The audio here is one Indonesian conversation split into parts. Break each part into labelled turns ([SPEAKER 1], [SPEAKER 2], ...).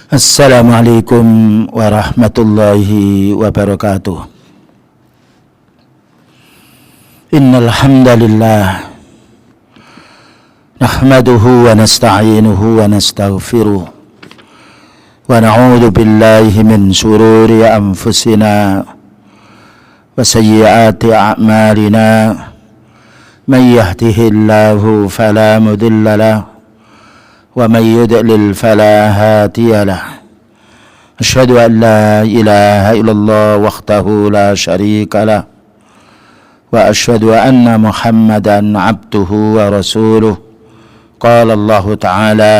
[SPEAKER 1] Assalamualaikum warahmatullahi wabarakatuh. Innal hamdalillah nahmaduhu wa nasta'inuhu wa nastaghfiruh wa na'udzu billahi min shururi anfusina wa sayyiati a'malina. May yahdihillahu fala mudilla lahu ومن يضلل فلا هادي له. أشهد أن لا إله إلا الله وحده لا شريك له وأشهد أن محمدا عبده ورسوله. قال الله تعالى: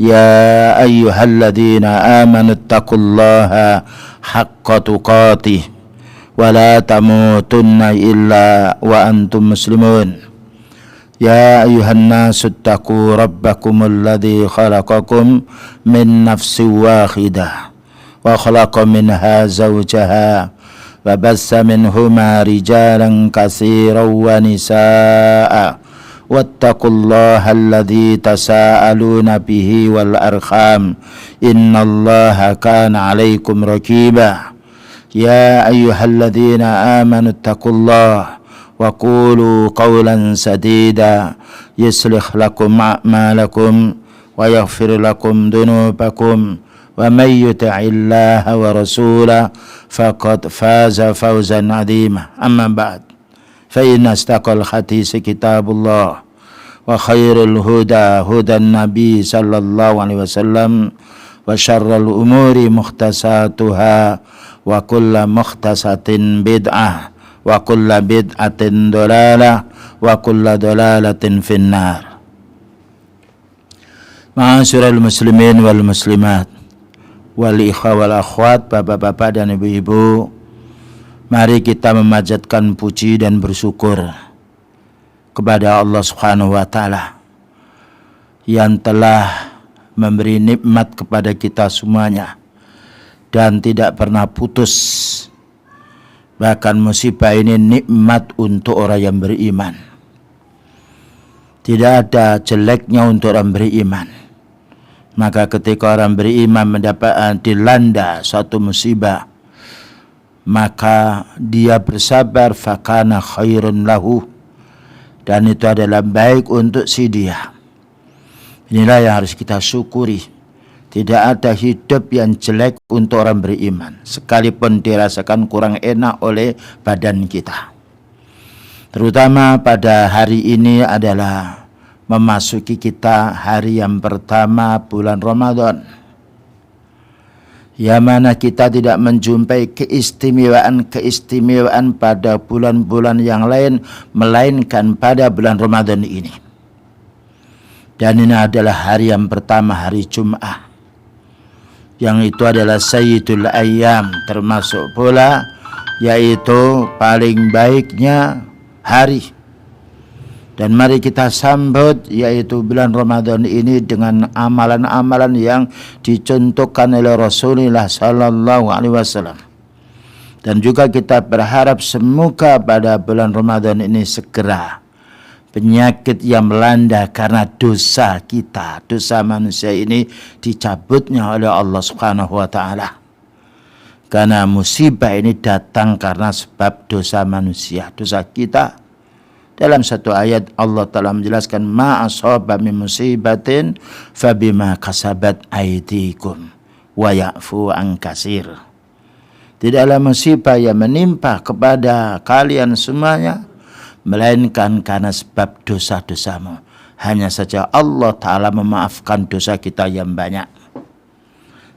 [SPEAKER 1] يا أيها الذين آمنوا اتقوا الله حق تقاته ولا تموتن إلا وأنتم مسلمون. يا أيها الناس اتقوا ربكم الذي خلقكم من نفس واحدة وخلق منها زوجها وبث منهما رجالا كثيرا ونساء واتقوا الله الذي تساءلون به والأرحام إن الله كان عليكم رقيبا. يا أيها الذين آمنوا اتقوا الله وقولوا قولا سديدا يصلح لكم أعمالكم ويغفر لكم ذنوبكم ومن يطع الله ورسوله فقد فاز فوزا عظيما. أما بعد فإن أصدق الحديث كتاب الله وخير الهدى هدى النبي صلى الله عليه وسلم وشر الأمور محدثاتها وكل محدثة بدعة wa kulla bid'atin dolalah wa kulla dolalatin finnar. Ma'asyiral muslimin wal muslimat wal ikhwa wal akhwat, bapak-bapak dan ibu-ibu, mari kita memanjatkan puji dan bersyukur kepada Allah Subhanahu wa taala yang telah memberi nikmat kepada kita semuanya dan tidak pernah putus. Bahkan musibah ini nikmat untuk orang yang beriman. Tidak ada jeleknya untuk orang beriman. Maka ketika orang beriman mendapat dilanda suatu musibah, maka dia bersabar, fakana khairun lahu, dan itu adalah baik untuk si dia. Inilah yang harus kita syukuri. Tidak ada hidup yang jelek untuk orang beriman, sekalipun dirasakan kurang enak oleh badan kita. Terutama pada hari ini adalah memasuki kita hari yang pertama bulan Ramadan, yang mana kita tidak menjumpai keistimewaan pada bulan-bulan yang lain, melainkan pada bulan Ramadan ini. Dan ini adalah hari yang pertama, hari Jum'ah, yang itu adalah Sayyidul Ayyam, termasuk pula yaitu paling baiknya hari. Dan mari kita sambut yaitu bulan Ramadan ini dengan amalan-amalan yang dicontohkan oleh Rasulullah sallallahu alaihi wasallam. Dan juga kita berharap semoga pada bulan Ramadan ini segera penyakit yang melanda karena dosa kita, dosa manusia ini dicabutnya oleh Allah Subhanahu wa taala. Karena musibah ini datang karena sebab dosa manusia, dosa kita. Dalam satu ayat Allah telah menjelaskan, ma asaba min musibatin fabima kasabat aydikum wa ya'fu an katsir. Tidaklah musibah yang menimpa kepada kalian semuanya melainkan karena sebab dosa-dosamu. Hanya saja Allah Ta'ala memaafkan dosa kita yang banyak.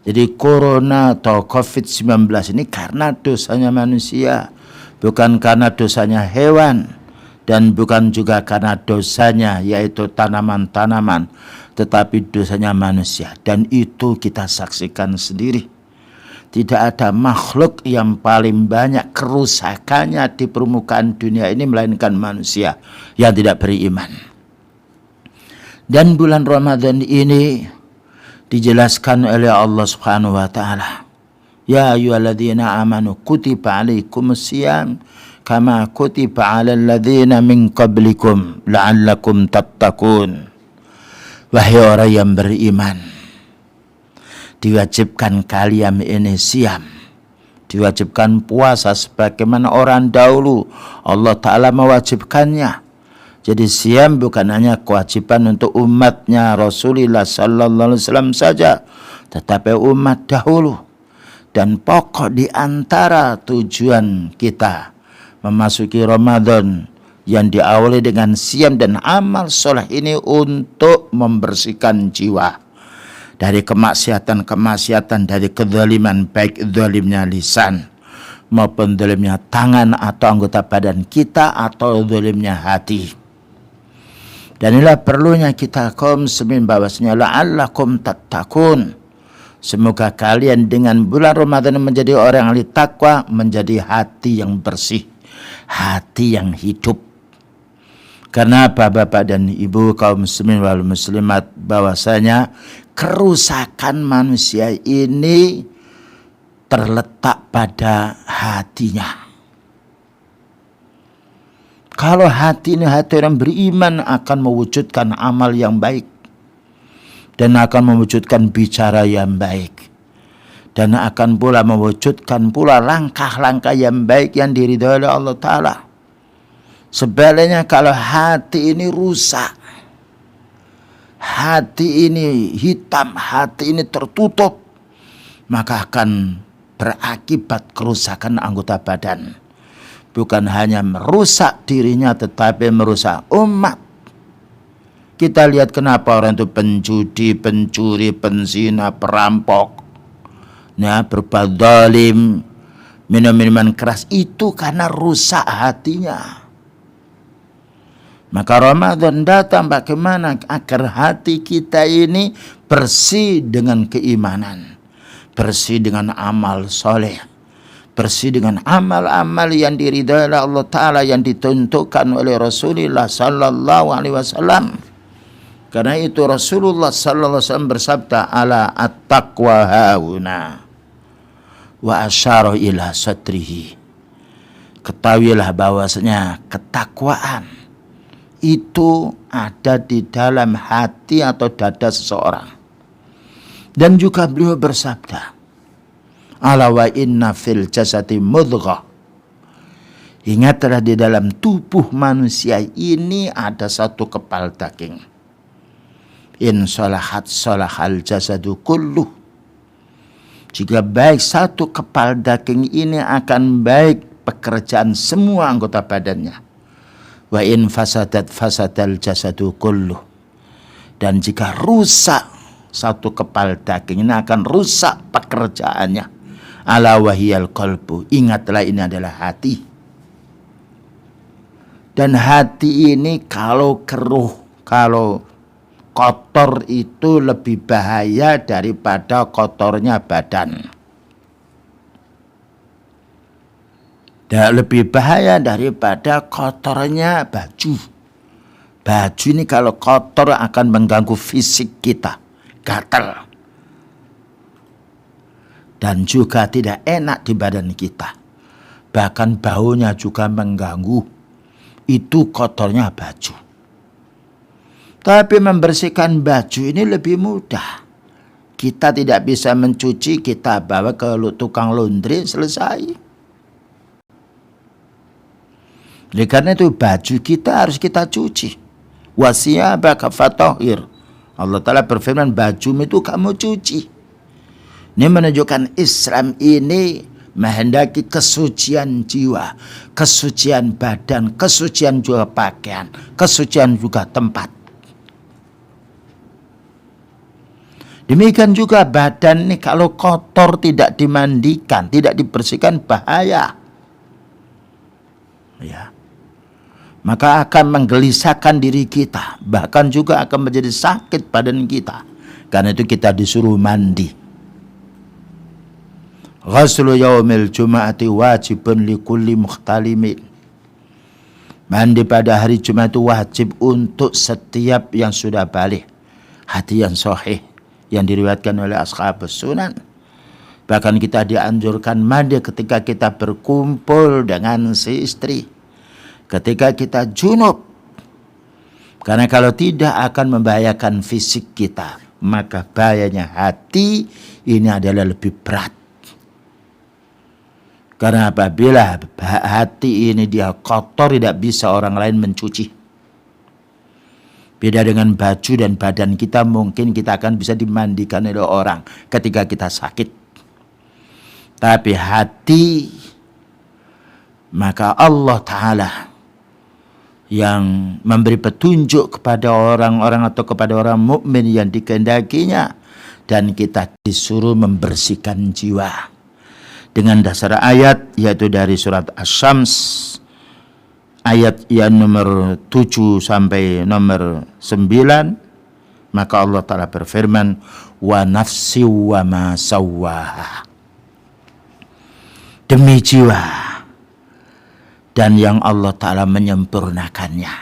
[SPEAKER 1] Jadi corona atau COVID-19 ini karena dosanya manusia, bukan karena dosanya hewan, dan bukan juga karena dosanya yaitu tanaman-tanaman, tetapi dosanya manusia. Dan itu kita saksikan sendiri. Tidak ada makhluk yang paling banyak kerusakannya di permukaan dunia ini melainkan manusia yang tidak beriman. Dan bulan Ramadan ini dijelaskan oleh Allah Subhanahu wa taala, ya ayyuhalladzina amanu kutiba alaikumusiyam kama kutiba alal ladzina min qablikum la'allakum tattaqun. Wahai orang yang beriman, diwajibkan kalian ini siam, diwajibkan puasa sebagaimana orang dahulu Allah Ta'ala mewajibkannya. Jadi siam bukan hanya kewajiban untuk umatnya Rasulullah sallallahu alaihi wasallam saja, tetapi umat dahulu. Dan pokok di antara tujuan kita memasuki Ramadan yang diawali dengan siam dan amal soleh ini untuk membersihkan jiwa dari kemaksiatan-kemaksiatan, dari kezaliman, baik zalimnya lisan maupun zalimnya tangan atau anggota badan kita atau zalimnya hati. Dan inilah perlunya kita kaum muslimin bahwasanya la'allakum tattaqun. Semoga kalian dengan bulan Ramadan menjadi orang yang takwa, menjadi hati yang bersih, hati yang hidup. Karena Bapak dan Ibu kaum muslimin wal muslimat, bahwasanya kerusakan manusia ini terletak pada hatinya. Kalau hati ini hati orang beriman akan mewujudkan amal yang baik dan akan mewujudkan bicara yang baik dan akan pula mewujudkan pula langkah-langkah yang baik yang diridhoi oleh Allah Ta'ala. Sebaliknya kalau hati ini rusak, hati ini hitam, hati ini tertutup, maka akan berakibat kerusakan anggota badan. Bukan hanya merusak dirinya tetapi merusak umat. Kita lihat kenapa orang itu penjudi, pencuri, penzina, perampok, berbuat zalim, minum minuman keras, itu karena rusak hatinya. Maka Ramadan datang bagaimana agar hati kita ini bersih dengan keimanan, bersih dengan amal soleh, bersih dengan amal-amal yang diridhai oleh Allah Ta'ala, yang ditentukan oleh Rasulullah sallallahu alaihi wasallam. Karena itu Rasulullah sallallahu alaihi wasallam bersabda, ala at-taqwa hauna, wa asyara ila satrihi. Ketahuilah bahwasanya ketakwaan itu ada di dalam hati atau dada seseorang. Dan juga beliau bersabda, ala wa inna fil jasadi mudghah. Ingatlah di dalam tubuh manusia ini ada satu kepal daging. In salahat salahal jasadu kulluh. Jika baik satu kepal daging ini akan baik pekerjaan semua anggota badannya. Wa in fasadat fasadal jasadu kulluh. Dan jika rusak satu kepal daging ini akan rusak pekerjaannya. Ala wahiyal qalbu. Ingatlah ini adalah hati. Dan hati ini kalau keruh, kalau kotor itu lebih bahaya daripada kotornya badan. Dan lebih bahaya daripada kotornya baju. Baju ini kalau kotor akan mengganggu fisik kita, gatal. Dan juga tidak enak di badan kita. Bahkan baunya juga mengganggu. Itu kotornya baju. Tapi membersihkan baju ini lebih mudah. Kita tidak bisa mencuci, kita bawa ke tukang laundry, selesai. Oleh karena itu baju kita harus kita cuci. Wasiyabaka fatahhir. Allah Ta'ala berfirman, bajumu itu kamu cuci. Ini menunjukkan Islam ini menghendaki kesucian jiwa, kesucian badan, kesucian juga pakaian, kesucian juga tempat. Demikian juga badan ini kalau kotor tidak dimandikan, tidak dibersihkan, bahaya. Ya. Maka akan menggelisahkan diri kita, bahkan juga akan menjadi sakit badan kita. Karena itu kita disuruh mandi. Ghuslu yaumil jum'ati wajibun likulli mukhtalimin. Mandi pada hari Jumat itu wajib untuk setiap yang sudah balik, hati yang sahih, yang diriwayatkan oleh ashabus sunan. Bahkan kita dianjurkan mandi ketika kita berkumpul dengan si istri, ketika kita junub. Karena kalau tidak akan membahayakan fisik kita, maka bahayanya hati ini adalah lebih berat. Karena apabila hati ini dia kotor, tidak bisa orang lain mencuci. Beda dengan baju dan badan kita, mungkin kita akan bisa dimandikan oleh orang ketika kita sakit. Tapi hati, maka Allah Ta'ala yang memberi petunjuk kepada orang-orang atau kepada orang mukmin yang dikehendakinya, dan kita disuruh membersihkan jiwa dengan dasar ayat, yaitu dari surat Asy-Syams ayat yang nomor 7 sampai nomor 9. Maka Allah Ta'ala berfirman, wa nafsi wa ma sawwaha, demi jiwa dan yang Allah Ta'ala menyempurnakannya.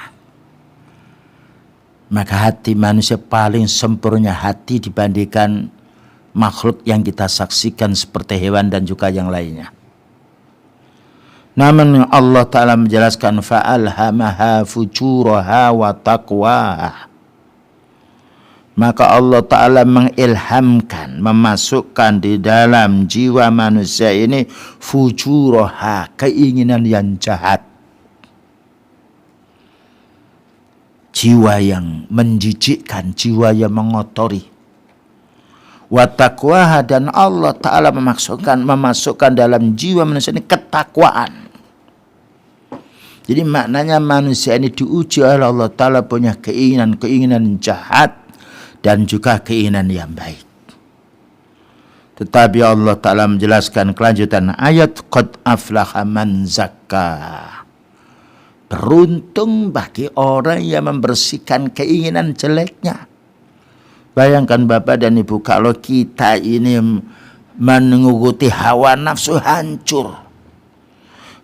[SPEAKER 1] Maka hati manusia paling sempurna hati dibandingkan makhluk yang kita saksikan seperti hewan dan juga yang lainnya. Namun Allah Ta'ala menjelaskan fa'alhamaha fujuraha wa taqwaha. Maka Allah Ta'ala mengilhamkan, memasukkan di dalam jiwa manusia ini fujuraha, keinginan yang jahat. Jiwa yang menjijikkan, jiwa yang mengotori. Wa taqwaha, dan Allah Ta'ala memasukkan dalam jiwa manusia ini ketakwaan. Jadi maknanya manusia ini diuji oleh Allah Ta'ala punya keinginan jahat dan juga keinginan yang baik. Tetapi Allah Ta'ala menjelaskan kelanjutan ayat, qad aflaha man zakka. Beruntung bagi orang yang membersihkan keinginan jeleknya. Bayangkan Bapak dan Ibu, kalau kita ini mengikuti hawa nafsu, hancur.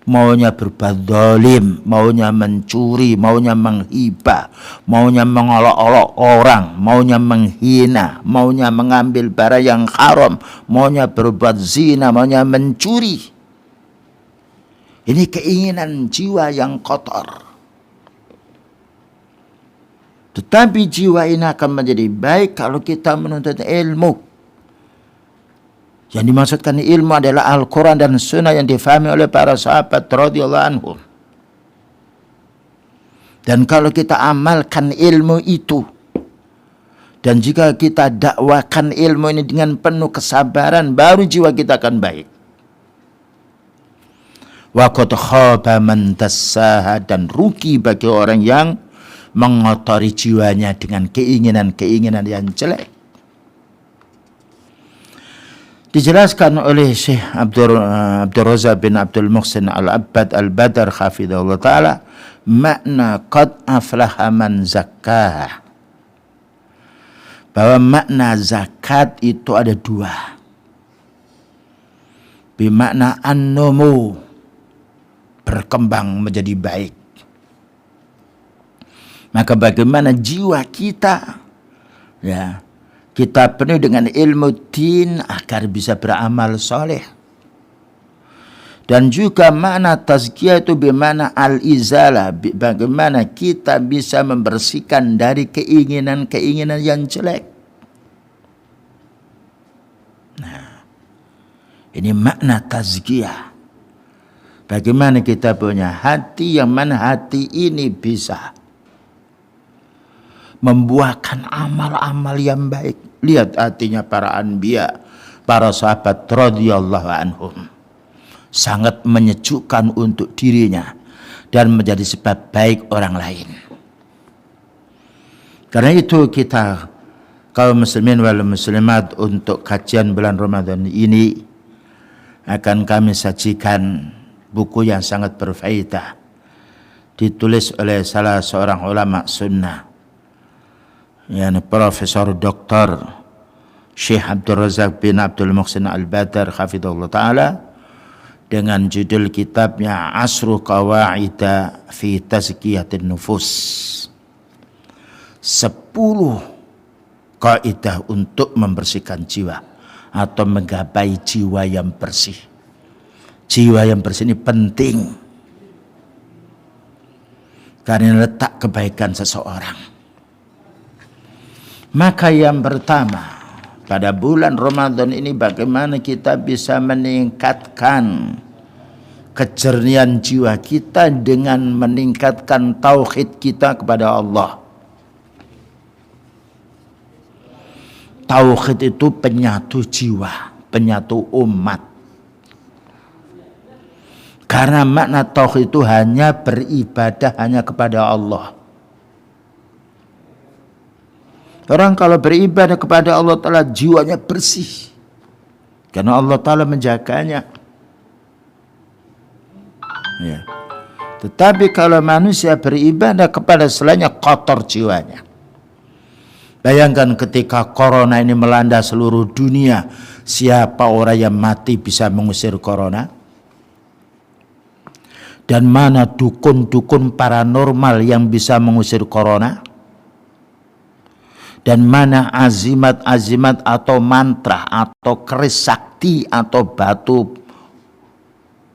[SPEAKER 1] Maunya berbuat zalim, maunya mencuri, maunya menghibah, maunya mengolok-olok orang, maunya menghina, maunya mengambil barang yang haram, maunya berbuat zina, maunya mencuri. Ini keinginan jiwa yang kotor. Tetapi jiwa ini akan menjadi baik kalau kita menuntut ilmu. Yang dimaksudkan ilmu adalah Al-Quran dan Sunnah yang difahami oleh para sahabat radhiyallahu anhum. Dan kalau kita amalkan ilmu itu, dan jika kita dakwakan ilmu ini dengan penuh kesabaran, baru jiwa kita akan baik. Wa qad khaba man dassaha, dan rugi bagi orang yang mengotori jiwanya dengan keinginan-keinginan yang jelek. Dijelaskan oleh Syekh Abdul Razak bin Abdul Muhsin Al-Abbad Al-Badar hafidhahullah ta'ala, makna qad aflaha man zakkah, bahwa makna zakat itu ada dua. Bimakna an-numu, berkembang menjadi baik. Maka bagaimana jiwa kita, ya, kita penuh dengan ilmu din agar bisa beramal soleh. Dan juga makna tazkiyah itu bermakna al-izalah, bagaimana kita bisa membersihkan dari keinginan-keinginan yang jelek. Nah, ini makna tazkiyah. Bagaimana kita punya hati yang mana hati ini bisa membuahkan amal-amal yang baik. Lihat hatinya para anbiya, para sahabat radhiyallahu anhum. Sangat menyejukkan untuk dirinya dan menjadi sebab baik orang lain. Karena itu kita kaum muslimin wal muslimat, untuk kajian bulan Ramadan ini akan kami sajikan buku yang sangat berfaedah, ditulis oleh salah seorang ulama sunnah, yakni Profesor Dr. Syekh Abdul Razak bin Abdul Muhsin Al-Badar hafidhahullah ta'ala, dengan judul kitabnya Asru Qawaida fi Tazkiyatin Nufus, 10 kaidah untuk membersihkan jiwa atau menggapai jiwa yang bersih. Jiwa yang bersih ini penting karena letak kebaikan seseorang. Maka yang pertama, pada bulan Ramadan ini bagaimana kita bisa meningkatkan kejernihan jiwa kita dengan meningkatkan tauhid kita kepada Allah. Tauhid itu penyatu jiwa, penyatu umat. Karena makna tauhid itu hanya beribadah hanya kepada Allah. Orang kalau beribadah kepada Allah Ta'ala jiwanya bersih. Karena Allah Ta'ala menjaganya. Ya. Tetapi kalau manusia beribadah kepada selainnya kotor jiwanya. Bayangkan ketika corona ini melanda seluruh dunia. Siapa orang yang mati bisa mengusir corona? Dan mana dukun-dukun paranormal yang bisa mengusir corona? Dan mana azimat-azimat atau mantra atau keris sakti atau batu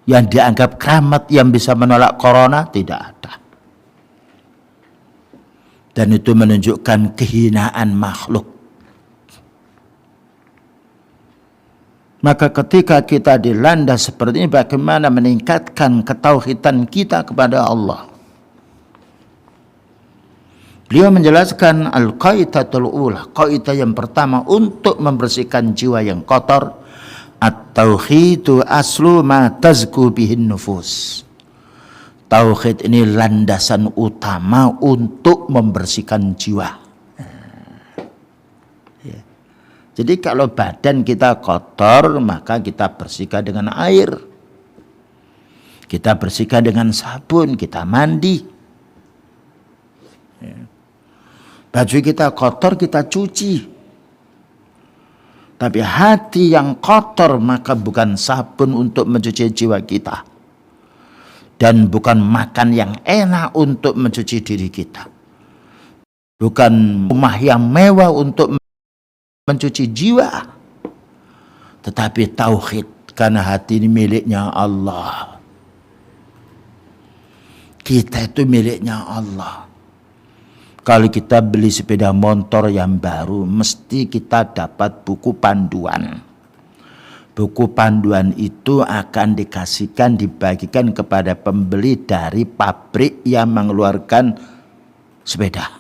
[SPEAKER 1] yang dianggap keramat yang bisa menolak corona? Tidak ada. Dan itu menunjukkan kehinaan makhluk. Maka ketika kita dilanda seperti ini, bagaimana meningkatkan ketauhidan kita kepada Allah? Beliau menjelaskan al-qaidatul ula, kaidah yang pertama untuk membersihkan jiwa yang kotor, at-tauhidu aslu ma tazku bihin nufus. Tauhid ini landasan utama untuk membersihkan jiwa. Jadi kalau badan kita kotor, maka kita bersihkan dengan air. Kita bersihkan dengan sabun, kita mandi. Baju kita kotor, kita cuci. Tapi hati yang kotor, maka bukan sabun untuk mencuci jiwa kita. Dan bukan makan yang enak untuk mencuci diri kita. Bukan rumah yang mewah untuk mencuci jiwa, tetapi tauhid, karena hati ini miliknya Allah. Kita itu miliknya Allah. Kalau kita beli sepeda motor yang baru, mesti kita dapat buku panduan. Buku panduan itu akan dikasihkan, dibagikan kepada pembeli dari pabrik yang mengeluarkan sepeda,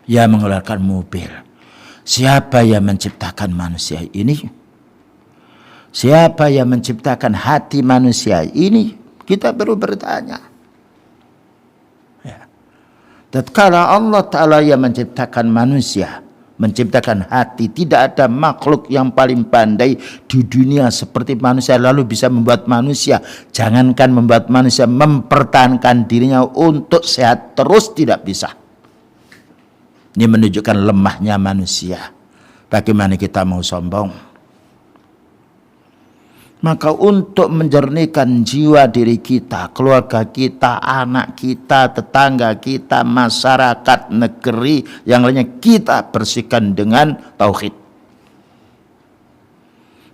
[SPEAKER 1] yang mengeluarkan mobil. Siapa yang menciptakan manusia ini? Siapa yang menciptakan hati manusia ini? Kita perlu bertanya. Ya. Tatkala Allah Ta'ala yang menciptakan manusia, menciptakan hati, tidak ada makhluk yang paling pandai di dunia seperti manusia lalu bisa membuat manusia, jangankan membuat manusia, mempertahankan dirinya untuk sehat terus tidak bisa. Ini menunjukkan lemahnya manusia. Bagaimana kita mau sombong? Maka untuk menjernihkan jiwa diri kita, keluarga kita, anak kita, tetangga kita, masyarakat, negeri, yang lainnya, kita bersihkan dengan tauhid.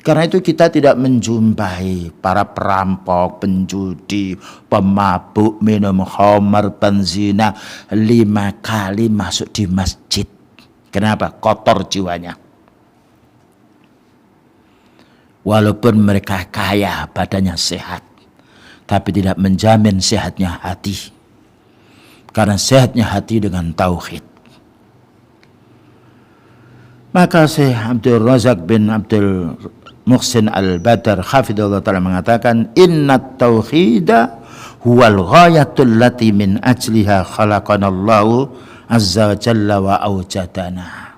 [SPEAKER 1] Karena itu kita tidak menjumpai para perampok, penjudi, pemabuk, minum khamar, penzina 5 kali masuk di masjid. Kenapa? Kotor jiwanya. Walaupun mereka kaya, badannya sehat, tapi tidak menjamin sehatnya hati. Karena sehatnya hati dengan tauhid. Maka Syekh Abdul Razak bin Abdul Muhsin Al-Badar hafidhahullah ta'ala mengatakan, innat tauhida huwal ghayatul lati min ajliha khalaqanallahu azza wa jalla wa awjadana.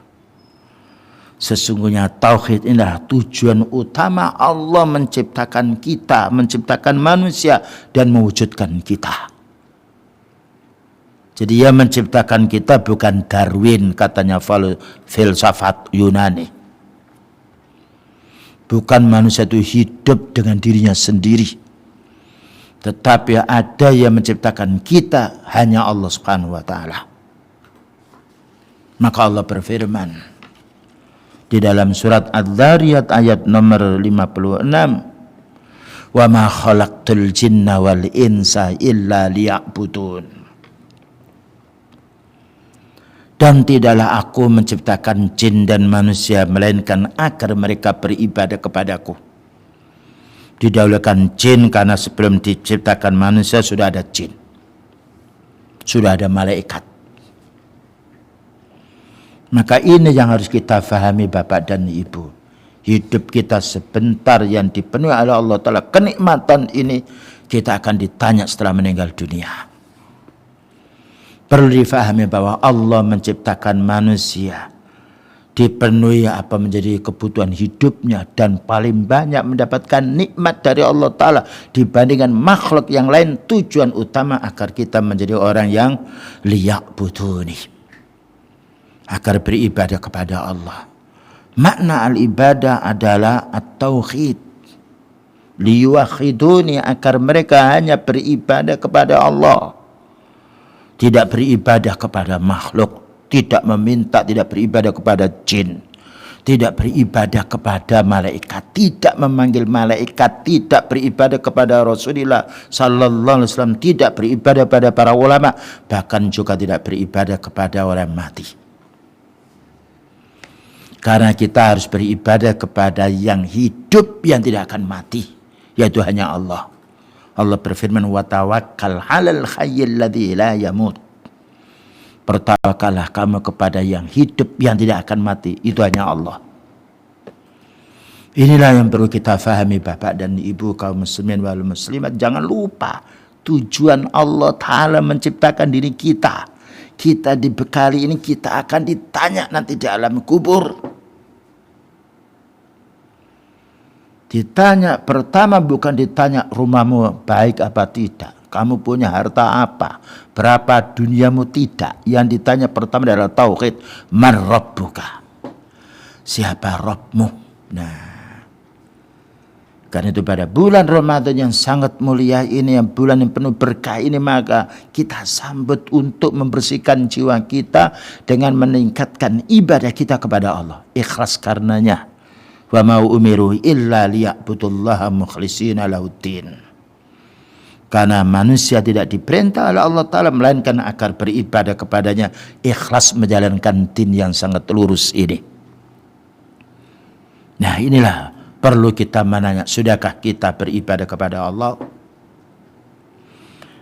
[SPEAKER 1] Sesungguhnya tauhid inilah tujuan utama Allah menciptakan kita, menciptakan manusia dan mewujudkan kita. Jadi yang menciptakan kita bukan Darwin, katanya filsafat Yunani. Bukan manusia itu hidup dengan dirinya sendiri. Tetapi ada yang menciptakan kita, hanya Allah Subhanahu wa ta'ala. Maka Allah berfirman di dalam surat Adz-Dzariyat ayat nomor 56, wa ma khalaqtul jinna wal insa illa liya'budun. Dan tidaklah aku menciptakan jin dan manusia melainkan agar mereka beribadah kepadaku. Didahulukan jin karena sebelum diciptakan manusia sudah ada jin, sudah ada malaikat. Maka ini yang harus kita fahami Bapak dan Ibu. Hidup kita sebentar yang dipenuhi oleh Allah Ta'ala, kenikmatan ini kita akan ditanya setelah meninggal dunia. Perlu difahami bahwa Allah menciptakan manusia, dipenuhi apa menjadi kebutuhan hidupnya, dan paling banyak mendapatkan nikmat dari Allah Ta'ala dibandingkan makhluk yang lain. Tujuan utama agar kita menjadi orang yang liya'buduni, agar beribadah kepada Allah. Makna al-ibadah adalah at-tauhid, liyuwahhiduni, agar mereka hanya beribadah kepada Allah, tidak beribadah kepada makhluk, tidak meminta, tidak beribadah kepada jin, tidak beribadah kepada malaikat, tidak memanggil malaikat, tidak beribadah kepada Rasulullah sallallahu alaihi wasallam, tidak beribadah pada para ulama, bahkan juga tidak beribadah kepada orang mati. Karena kita harus beribadah kepada yang hidup, yang tidak akan mati, yaitu hanya Allah. Allah berfirman, wa tawakkal 'alal hayyil ladzi la yamut. Bertawakallah kamu kepada yang hidup, yang tidak akan mati, itu hanya Allah. Inilah yang perlu kita fahami Bapak dan Ibu kaum muslimin wal muslimat. Jangan lupa tujuan Allah Ta'ala menciptakan diri kita. Kita dibekali ini, kita akan ditanya nanti di alam kubur. Ditanya pertama bukan ditanya rumahmu baik apa tidak, kamu punya harta apa, berapa duniamu, tidak. Yang ditanya pertama adalah tauhid, man rabbuka, siapa Rabbmu. Nah, karena itu pada bulan Ramadan yang sangat mulia ini, yang bulan yang penuh berkah ini, maka kita sambut untuk membersihkan jiwa kita dengan meningkatkan ibadah kita kepada Allah, ikhlas karenanya. Wa ma umiru illa liya'budullaha mukhlishina lahuddin. Karena manusia tidak diperintah oleh Allah Ta'ala melainkan agar beribadah kepadanya, ikhlas menjalankan din yang sangat lurus ini. Nah, inilah perlu kita menanya, sudahkah kita beribadah kepada Allah?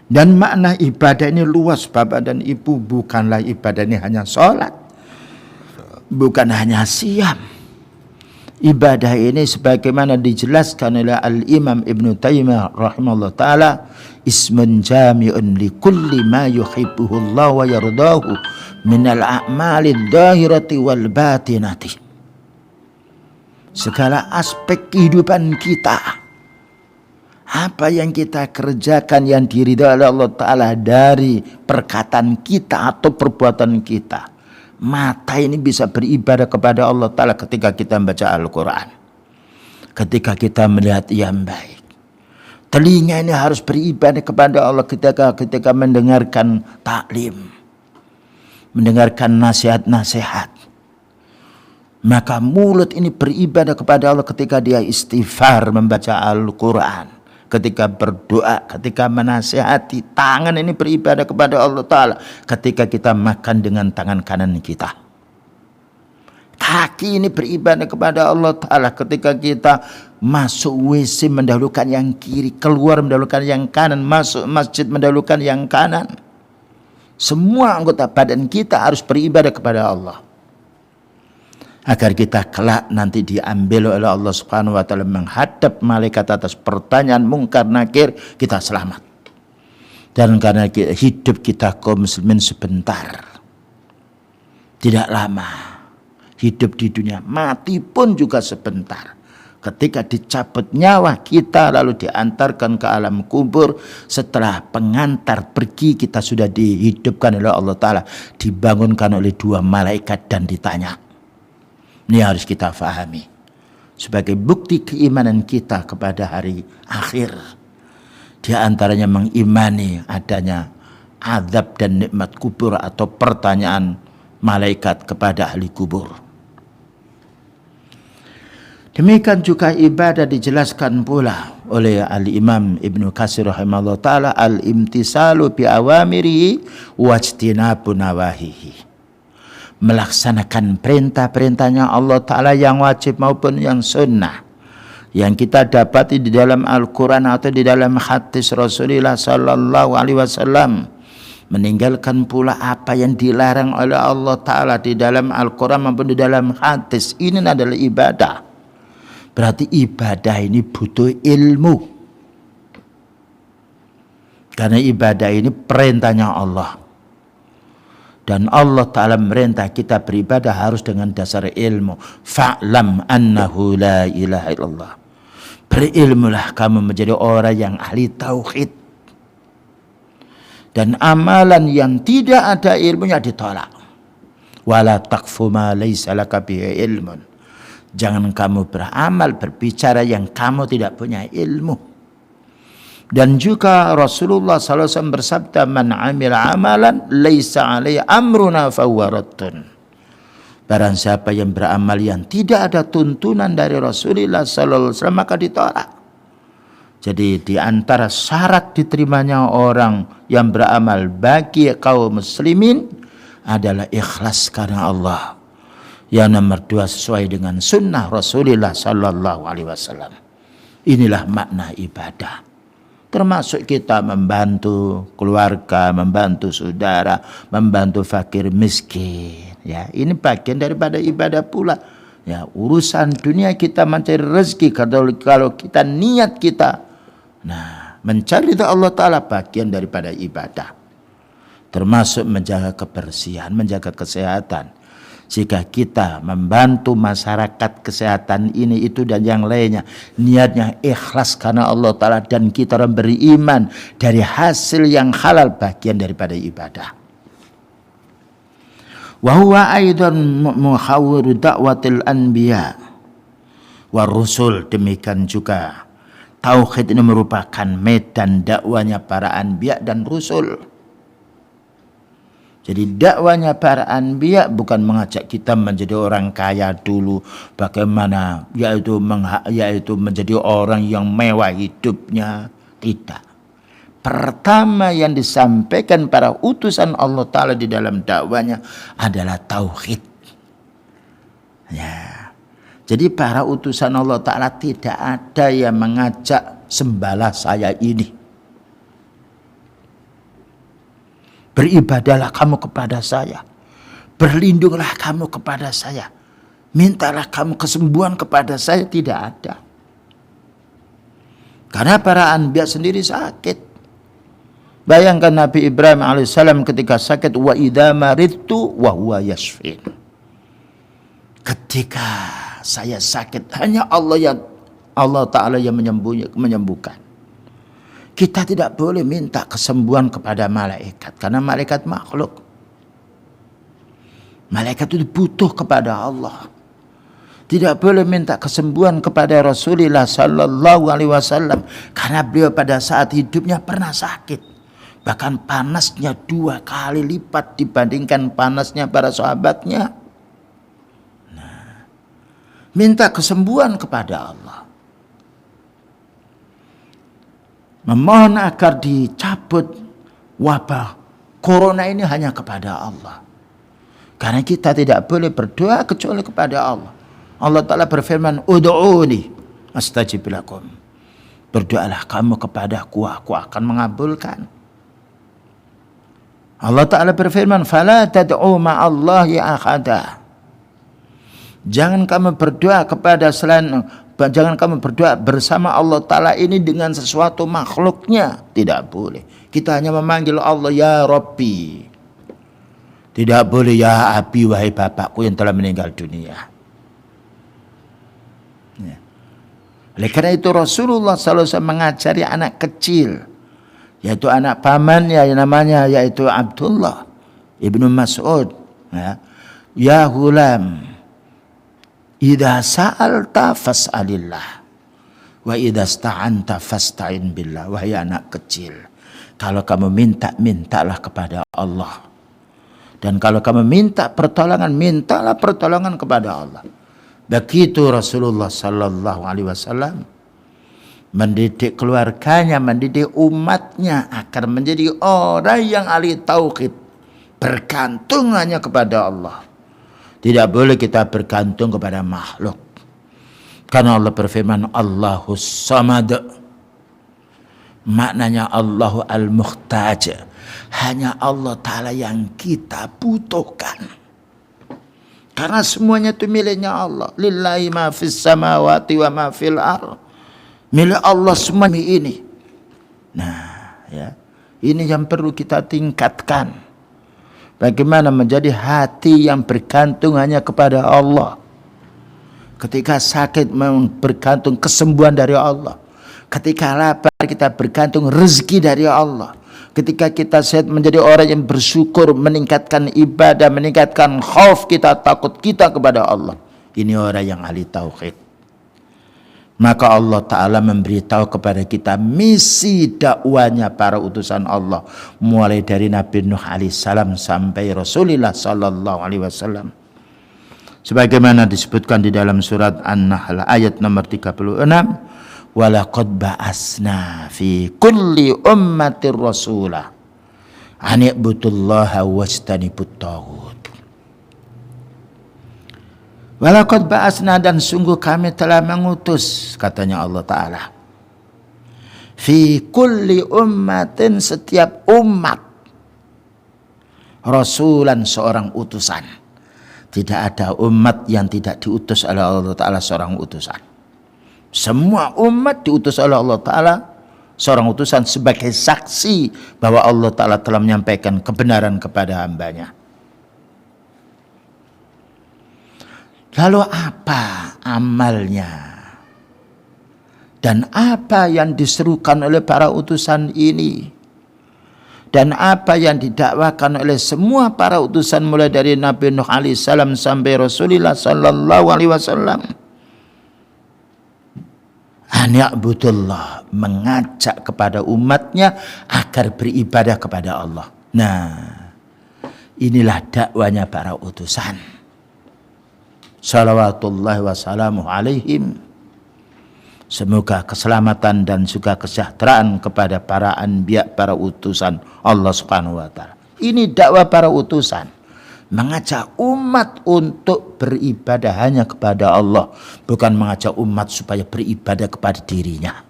[SPEAKER 1] Dan makna ibadah ini luas Bapak dan Ibu. Bukanlah ibadah ini hanya sholat, bukan hanya siam. Ibadah ini sebagaimana dijelaskan oleh Al-Imam Ibn Taimiyah rahimahullah ta'ala, ismun jami'un li kulli ma yuhibbuhu Allah wa yardahu minal a'mali dhahirati wal batinati. Segala aspek kehidupan kita, apa yang kita kerjakan yang diridhai oleh Allah Ta'ala dari perkataan kita atau perbuatan kita. Mata ini bisa beribadah kepada Allah Ta'ala ketika kita membaca Al-Quran, ketika kita melihat yang baik. Telinga ini harus beribadah kepada Allah ketika mendengarkan taklim, mendengarkan nasihat-nasihat. Maka mulut ini beribadah kepada Allah ketika dia istighfar membaca Al-Quran, ketika berdoa, ketika menasihati. Tangan ini beribadah kepada Allah Ta'ala ketika kita makan dengan tangan kanan kita. Kaki ini beribadah kepada Allah Ta'ala ketika kita masuk WC mendahulukan yang kiri, keluar mendahulukan yang kanan, masuk masjid mendahulukan yang kanan. Semua anggota badan kita harus beribadah kepada Allah, agar kita kelak nanti diambil oleh Allah Subhanahu wa Ta'ala menghadap malaikat atas pertanyaan mungkar nakir, kita selamat. Dan karena hidup kita kaum muslimin sebentar, tidak lama hidup di dunia, mati pun juga sebentar. Ketika dicabut nyawa kita lalu diantarkan ke alam kubur, setelah pengantar pergi kita sudah dihidupkan oleh Allah Ta'ala, dibangunkan oleh dua malaikat dan ditanya. Ini harus kita fahami sebagai bukti keimanan kita kepada hari akhir. Di antaranya mengimani adanya azab dan nikmat kubur atau pertanyaan malaikat kepada ahli kubur. Demikian juga ibadah dijelaskan pula oleh Al-Imam Ibnu Katsir rahimahullah ta'ala, al-imtisalu bi awamirihi wajtinabu nawahihi. melaksanakan perintah-perintahnya Allah Ta'ala yang wajib maupun yang sunnah, yang kita dapati di dalam Al-Quran atau di dalam hadis Rasulullah Sallallahu Alaihi Wasallam, meninggalkan pula apa yang dilarang oleh Allah Ta'ala di dalam Al-Quran maupun di dalam hadis. Ini adalah ibadah. Berarti ibadah ini butuh ilmu, karena ibadah ini perintahnya Allah, dan Allah Ta'ala merintah kita beribadah harus dengan dasar ilmu. Fa'lam annahu la ilaha illallah. Berilmulah kamu menjadi orang yang ahli tauhid. Dan amalan yang tidak ada ilmunya ditolak. Wala taqfu ma laysa laka bihi ilmun. Jangan kamu beramal, berbicara yang kamu tidak punya ilmu. Dan juga Rasulullah SAW bersabda, man amila amalan laysa alaihi amruna fahuwa raddun. Barang siapa yang beramal yang tidak ada tuntunan dari Rasulullah SAW, maka ditolak. Jadi di antara syarat diterimanya orang yang beramal bagi kaum muslimin adalah ikhlas karena Allah. Yang nomor 2 sesuai dengan sunnah Rasulullah SAW. Inilah makna ibadah. Termasuk kita membantu keluarga, membantu saudara, membantu fakir miskin. Ya, ini bagian daripada ibadah pula. Ya, urusan dunia kita mencari rezeki, kalau kita niat kita, nah, mencari ridha Allah Ta'ala bagian daripada ibadah. Termasuk menjaga kebersihan, menjaga kesehatan. Jika kita membantu masyarakat kesehatan ini, itu dan yang lainnya, niatnya ikhlas karena Allah Ta'ala, dan kita orang beriman dari hasil yang halal, bagian daripada ibadah. Wa huwa aidan muhawwiru da'watil anbiya wa rusul. Demikian juga tauhid ini merupakan medan dakwanya para anbiya dan rusul. Jadi dakwanya para anbiya bukan mengajak kita menjadi orang kaya dulu, bagaimana yaitu menjadi orang yang mewah hidupnya. Tidak. Pertama yang disampaikan para utusan Allah Ta'ala di dalam dakwanya adalah tauhid. Ya. Jadi para utusan Allah Ta'ala tidak ada yang mengajak sembahlah saya ini, beribadahlah kamu kepada saya, berlindunglah kamu kepada saya, mintalah kamu kesembuhan kepada saya. Tidak ada. Karena para anbiya sendiri sakit. Bayangkan Nabi Ibrahim alaihissalam ketika sakit, wa idza maridtu wa huwa yashfin. Ketika saya sakit, hanya Allah Ta'ala yang menyembuhkan. Kita tidak boleh minta kesembuhan kepada malaikat, karena malaikat makhluk. Malaikat itu butuh kepada Allah. Tidak boleh minta kesembuhan kepada Rasulullah Sallallahu Alaihi Wasallam, karena beliau pada saat hidupnya pernah sakit. Bahkan panasnya 2 kali lipat dibandingkan panasnya para sahabatnya. Nah, minta kesembuhan kepada Allah. Memohon agar dicabut wabah corona ini hanya kepada Allah. Karena kita tidak boleh berdoa kecuali kepada Allah. Allah Ta'ala berfirman, ud'uni astajib lakum. Berdoalah kamu kepadaku, aku akan mengabulkan. Allah Ta'ala berfirman, fala tad'u ma'allahi ahada. Jangan kamu berdoa jangan kamu berdoa bersama Allah Ta'ala ini dengan sesuatu makhluknya. Tidak boleh. Kita hanya memanggil Allah ya Rabbi. Tidak boleh ya Abi, wahai bapakku yang telah meninggal dunia. Ya. Oleh karena itu Rasulullah SAW mengajari anak kecil, yaitu anak pamannya yang namanya yaitu Abdullah ibnu Mas'ud. Ya hulam, idza sa'alta fas'alillah wa idza sta'anta fasta'in billah. Wahai anak kecil, kalau kamu minta, mintalah kepada Allah. Dan kalau kamu minta pertolongan, mintalah pertolongan kepada Allah. Begitu Rasulullah Sallallahu Alaihi Wasallam mendidik keluarganya, mendidik umatnya agar menjadi orang yang ahli tauhid, bergantung hanya kepada Allah. Tidak boleh kita bergantung kepada makhluk. Karena Allah berfirman, Allahus Samad. Maknanya Allahu Al-Muhtaj. Hanya Allah Ta'ala yang kita butuhkan. Karena semuanya itu miliknya Allah. Lillahi ma fis samawati wa ma fil ardh. Milik Allah semua ini. Nah, ya. Ini yang perlu kita tingkatkan. Bagaimana menjadi hati yang bergantung hanya kepada Allah. Ketika sakit bergantung kesembuhan dari Allah. Ketika lapar kita bergantung rezeki dari Allah. Ketika kita sehat menjadi orang yang bersyukur, meningkatkan ibadah, meningkatkan khauf kita, takut kita kepada Allah. Ini orang yang ahli tauhid. Maka Allah Ta'ala memberitahu kepada kita misi dakwanya para utusan Allah. Mulai dari Nabi Nuh alaihissalam sampai Rasulullah sallallahu alaihi wasallam. Sebagaimana disebutkan di dalam surat An-Nahl ayat nomor 36. Walaqad ba'asna fi kulli ummatir rasulah an i'budullaha wajtanibut taghut. Walaqad ba'asna, dan sungguh kami telah mengutus, katanya Allah Ta'ala, fi kulli ummatin, setiap umat, rasulan, seorang utusan. Tidak ada umat yang tidak diutus oleh Allah Ta'ala seorang utusan. Semua umat diutus oleh Allah Ta'ala seorang utusan sebagai saksi bahwa Allah Ta'ala telah menyampaikan kebenaran kepada hambanya. Lalu apa amalnya? Dan apa yang diserukan oleh para utusan ini? Dan apa yang didakwakan oleh semua para utusan mulai dari Nabi Nuh alaihissalam sampai Rasulullah sallallahu alaihi wasallam? An'ya'budullah, mengajak kepada umatnya agar beribadah kepada Allah. Nah, inilah dakwanya para utusan. Salawatullahi wassalamu alaihim. Semoga keselamatan dan juga kesejahteraan kepada para anbiya, para utusan Allah Subhanahu wa Ta'ala. Ini dakwah para utusan, mengajak umat untuk beribadah hanya kepada Allah, bukan mengajak umat supaya beribadah kepada dirinya,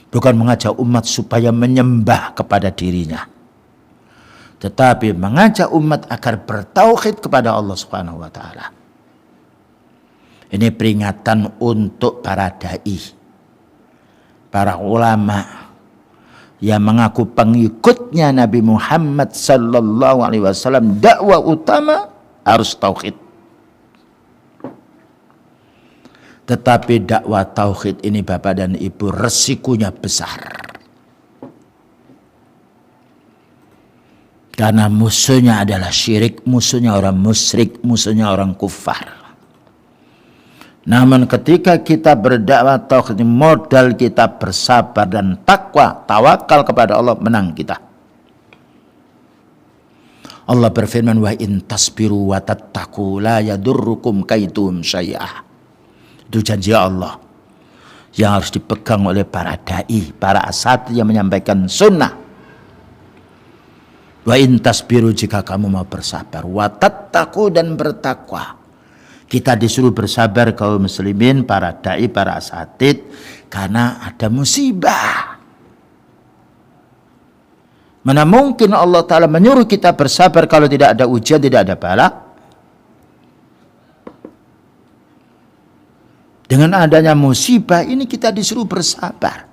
[SPEAKER 1] bukan mengajak umat supaya menyembah kepada dirinya, tetapi mengajak umat agar bertauhid kepada Allah Subhanahu wa Ta'ala. Ini peringatan untuk para dai, para ulama yang mengaku pengikutnya Nabi Muhammad sallallahu alaihi wasallam. Dakwah utama harus tauhid. Tetapi dakwah tauhid ini Bapak dan Ibu resikonya besar. Karena musuhnya adalah syirik, musuhnya orang musyrik, musuhnya orang kufar. Namun ketika kita berdakwah tauhid, modal kita bersabar dan takwa, tawakal kepada Allah, menang kita. Allah berfirman, wa in tasbiru wa tattaqu la yadurrukum kaiduhum syai'ah. Itu janji Allah yang harus dipegang oleh para dai, para asatidz yang menyampaikan sunnah. Wa in tasbiru, jika kamu mau bersabar, wa tattaqu, dan bertakwa. Kita disuruh bersabar kaum muslimin, para dai, para asatidz, karena ada musibah. Mana mungkin Allah Ta'ala menyuruh kita bersabar kalau tidak ada ujian, tidak ada bala? Dengan adanya musibah ini kita disuruh bersabar.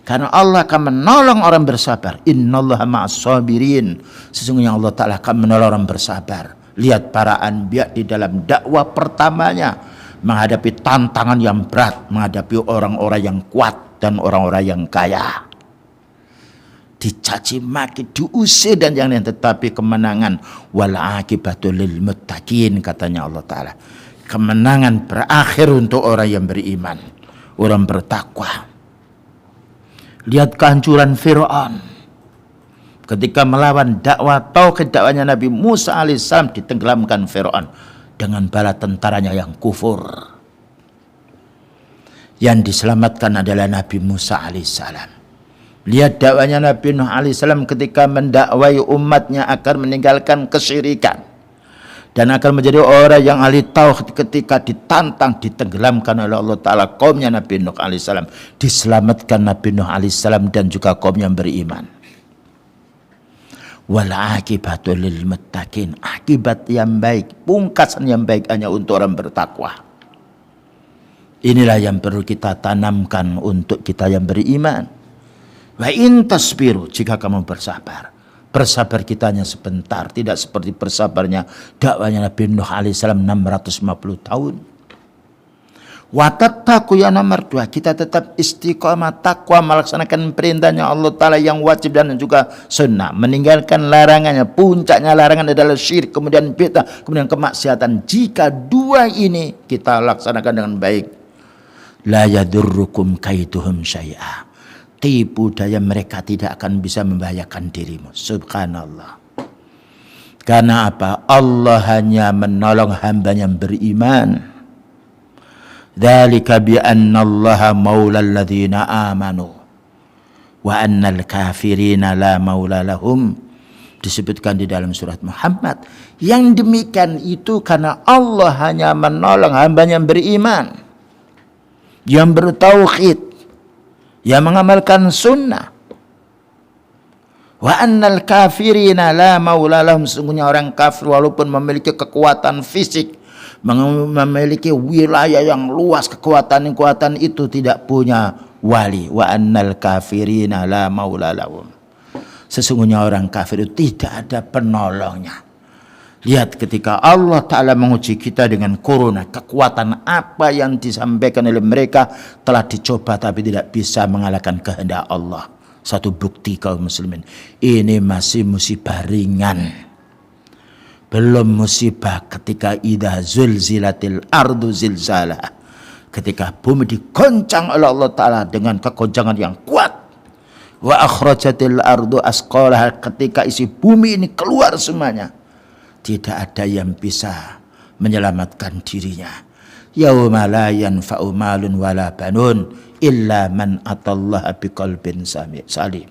[SPEAKER 1] Karena Allah akan menolong orang bersabar. Innallaha ma'as sabirin. Sesungguhnya Allah Ta'ala akan menolong orang bersabar. Lihat para anbiya di dalam dakwah pertamanya menghadapi tantangan yang berat, menghadapi orang-orang yang kuat dan orang-orang yang kaya. Dicaci maki, diusir dan yang lain, tetapi kemenangan wal akibatul lil muttaqin, katanya Allah Ta'ala. Kemenangan berakhir untuk orang yang beriman, orang bertakwa. Lihat kehancuran Fir'aun. Ketika melawan dakwah tauhid, dakwanya Nabi Musa alaihissalam, ditenggelamkan Fir'aun dengan bala tentaranya yang kufur. Yang diselamatkan adalah Nabi Musa alaihissalam. Lihat dakwanya Nabi Nuh alaihissalam ketika mendakwai umatnya agar meninggalkan kesyirikan. dan akan menjadi orang yang ahli tauhid ketika ditantang, ditenggelamkan oleh Allah Ta'ala kaumnya Nabi Nuh alaihissalam, diselamatkan Nabi Nuh alaihissalam dan juga kaum yang beriman. Wal akibatu lil muttaqin, akibat yang baik, pungkasan yang baik hanya untuk orang bertakwa. Inilah yang perlu kita tanamkan untuk kita yang beriman. Wa in tasbiru, jika kamu bersabar. Bersabar kita hanya sebentar, tidak seperti bersabarnya dakwanya Nabi Nuh alaihissalam 650 tahun. Wa tattaqu, yang nomor 2, kita tetap istiqamah takwa, melaksanakan perintahnya Allah Ta'ala yang wajib dan juga sunnah, meninggalkan larangannya. Puncaknya larangan adalah syirik, kemudian bid'ah, kemudian kemaksiatan. Jika dua ini kita laksanakan dengan baik, la yadurrukum kaiduhum syai'a, tipu daya mereka tidak akan bisa membahayakan dirimu. Subhanallah. Karena apa? Allah hanya menolong hamba yang beriman. Dzalika bi anna Allaha maulal ladzina amanu wa annal kafirina la maula lahum. Disebutkan di dalam surat Muhammad. Yang demikian itu karena Allah hanya menolong hamba yang beriman, yang bertauhid, yang mengamalkan sunnah. Wa annal kafirina la maula lahum, sesungguhnya orang kafir walaupun memiliki kekuatan fisik, memiliki wilayah yang luas, kekuatan itu tidak punya wali. Wa annal kafirina la maula lahum, sesungguhnya orang kafir itu tidak ada penolongnya. Lihat ketika Allah Ta'ala menguji kita dengan corona, kekuatan apa yang disampaikan oleh mereka telah dicoba tapi tidak bisa mengalahkan kehendak Allah. Satu bukti kaum muslimin, ini masih musibah ringan. Belum musibah ketika idza zulzilatil ardu zilzalah, ketika bumi digoncang oleh Allah Ta'ala dengan kegoncangan yang kuat. Wa akhrajatil ardu asqalaha, ketika isi bumi ini keluar semuanya, tidak ada yang bisa menyelamatkan dirinya. Yauma la yanfa'u malun wala banun illa man atallaha biqalbin salim.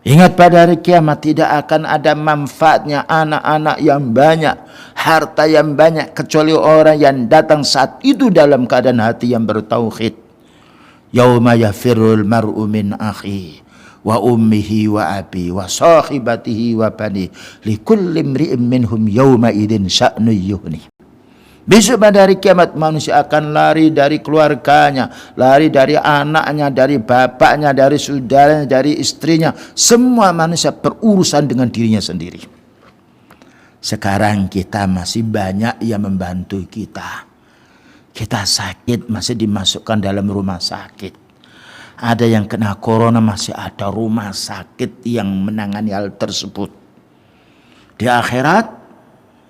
[SPEAKER 1] Ingat pada hari kiamat tidak akan ada manfaatnya anak-anak yang banyak, harta yang banyak, kecuali orang yang datang saat itu dalam keadaan hati yang bertauhid. Yauma yafirul mar'u min akhi wa ummihi wa abi wa sahibatihi wa bani likulli imri'in minhum yawma idin sya'nu yuhni. Besok pada hari kiamat manusia akan lari dari keluarganya, lari dari anaknya, dari bapaknya, dari saudaranya, dari istrinya. Semua manusia berurusan dengan dirinya sendiri. Sekarang kita masih banyak yang membantu kita. Kita sakit masih dimasukkan dalam rumah sakit. Ada yang kena corona masih ada rumah sakit yang menangani hal tersebut. Di akhirat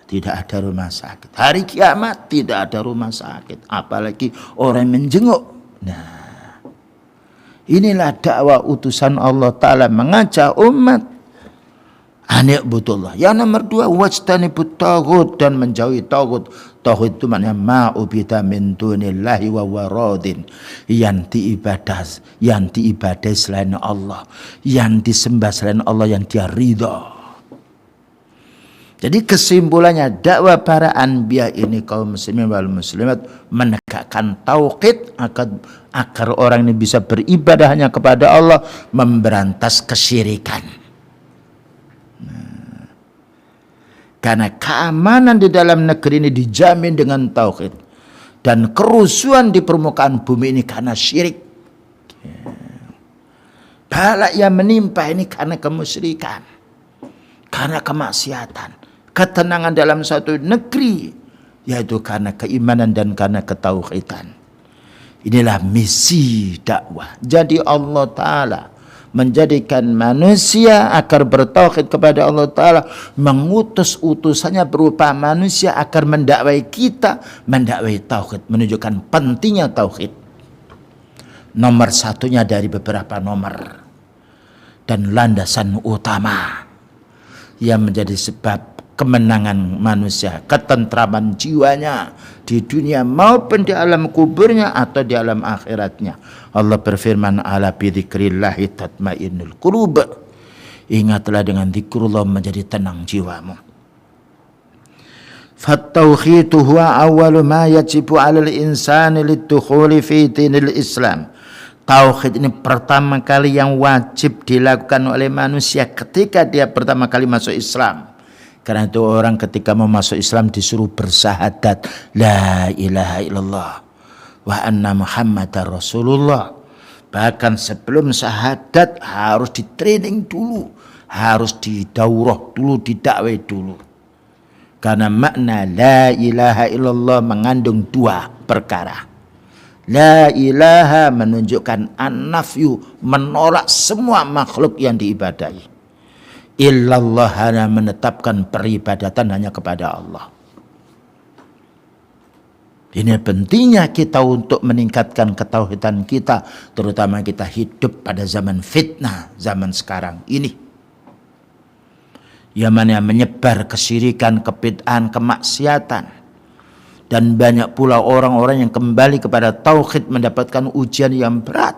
[SPEAKER 1] tidak ada rumah sakit. Hari kiamat tidak ada rumah sakit. Apalagi orang menjenguk. Nah, inilah dakwah utusan Allah Ta'ala mengajak umat ani'budullah. Yang nomor 2, wajtanibut taghut, dan menjauhi taghut. Tauhid itu maknanya ma'ubida min dunillahi wa waradin, yang diibadai selain Allah, yang disembah selain Allah, yang dia ridha. Jadi kesimpulannya dakwah para anbiya ini kaum muslimin wal muslimat menegakkan tauhid agar orang ini bisa beribadah hanya kepada Allah, memberantas kesyirikan. Karena keamanan di dalam negeri ini dijamin dengan tauhid, dan kerusuhan di permukaan bumi ini karena syirik. Balak yang menimpa ini karena kemusyrikan, karena kemaksiatan. Ketenangan dalam satu negeri yaitu karena keimanan dan karena ketauhidan. Inilah misi dakwah. Jadi Allah Ta'ala menjadikan manusia agar bertauhid kepada Allah Ta'ala, mengutus utusannya berupa manusia agar mendakwai kita, mendakwai tauhid, menunjukkan pentingnya tauhid. Nomor satunya dari beberapa nomor dan landasan utama yang menjadi sebab kemenangan manusia, ketentraman jiwanya di dunia maupun di alam kuburnya atau di alam akhiratnya. Allah berfirman, ala bidzikrillahi tatmainnul qulub. Ingatlah dengan zikrullah menjadi tenang jiwamu. Fattauhidu huwa awwalu ma yajibu 'alal insani lidukhuli fi dinil Islam. Tauhid ini pertama kali yang wajib dilakukan oleh manusia ketika dia pertama kali masuk Islam. Karena itu orang ketika mau masuk Islam disuruh bersyahadat la ilaha illallah wa anna Muhammadar Rasulullah. Bahkan sebelum syahadat harus di-training dulu, harus didaurah dulu, didakwai dulu. Karena makna la ilaha illallah mengandung dua perkara. La ilaha menunjukkan an-nafyu, menolak semua makhluk yang diibadahi. Illallah hanya menetapkan peribadatan hanya kepada Allah. Ini pentingnya kita untuk meningkatkan ketauhidan kita, terutama kita hidup pada zaman fitnah, zaman sekarang ini. Yang mana menyebar kesyirikan, kebid'ahan, kemaksiatan. Dan banyak pula orang-orang yang kembali kepada tauhid mendapatkan ujian yang berat.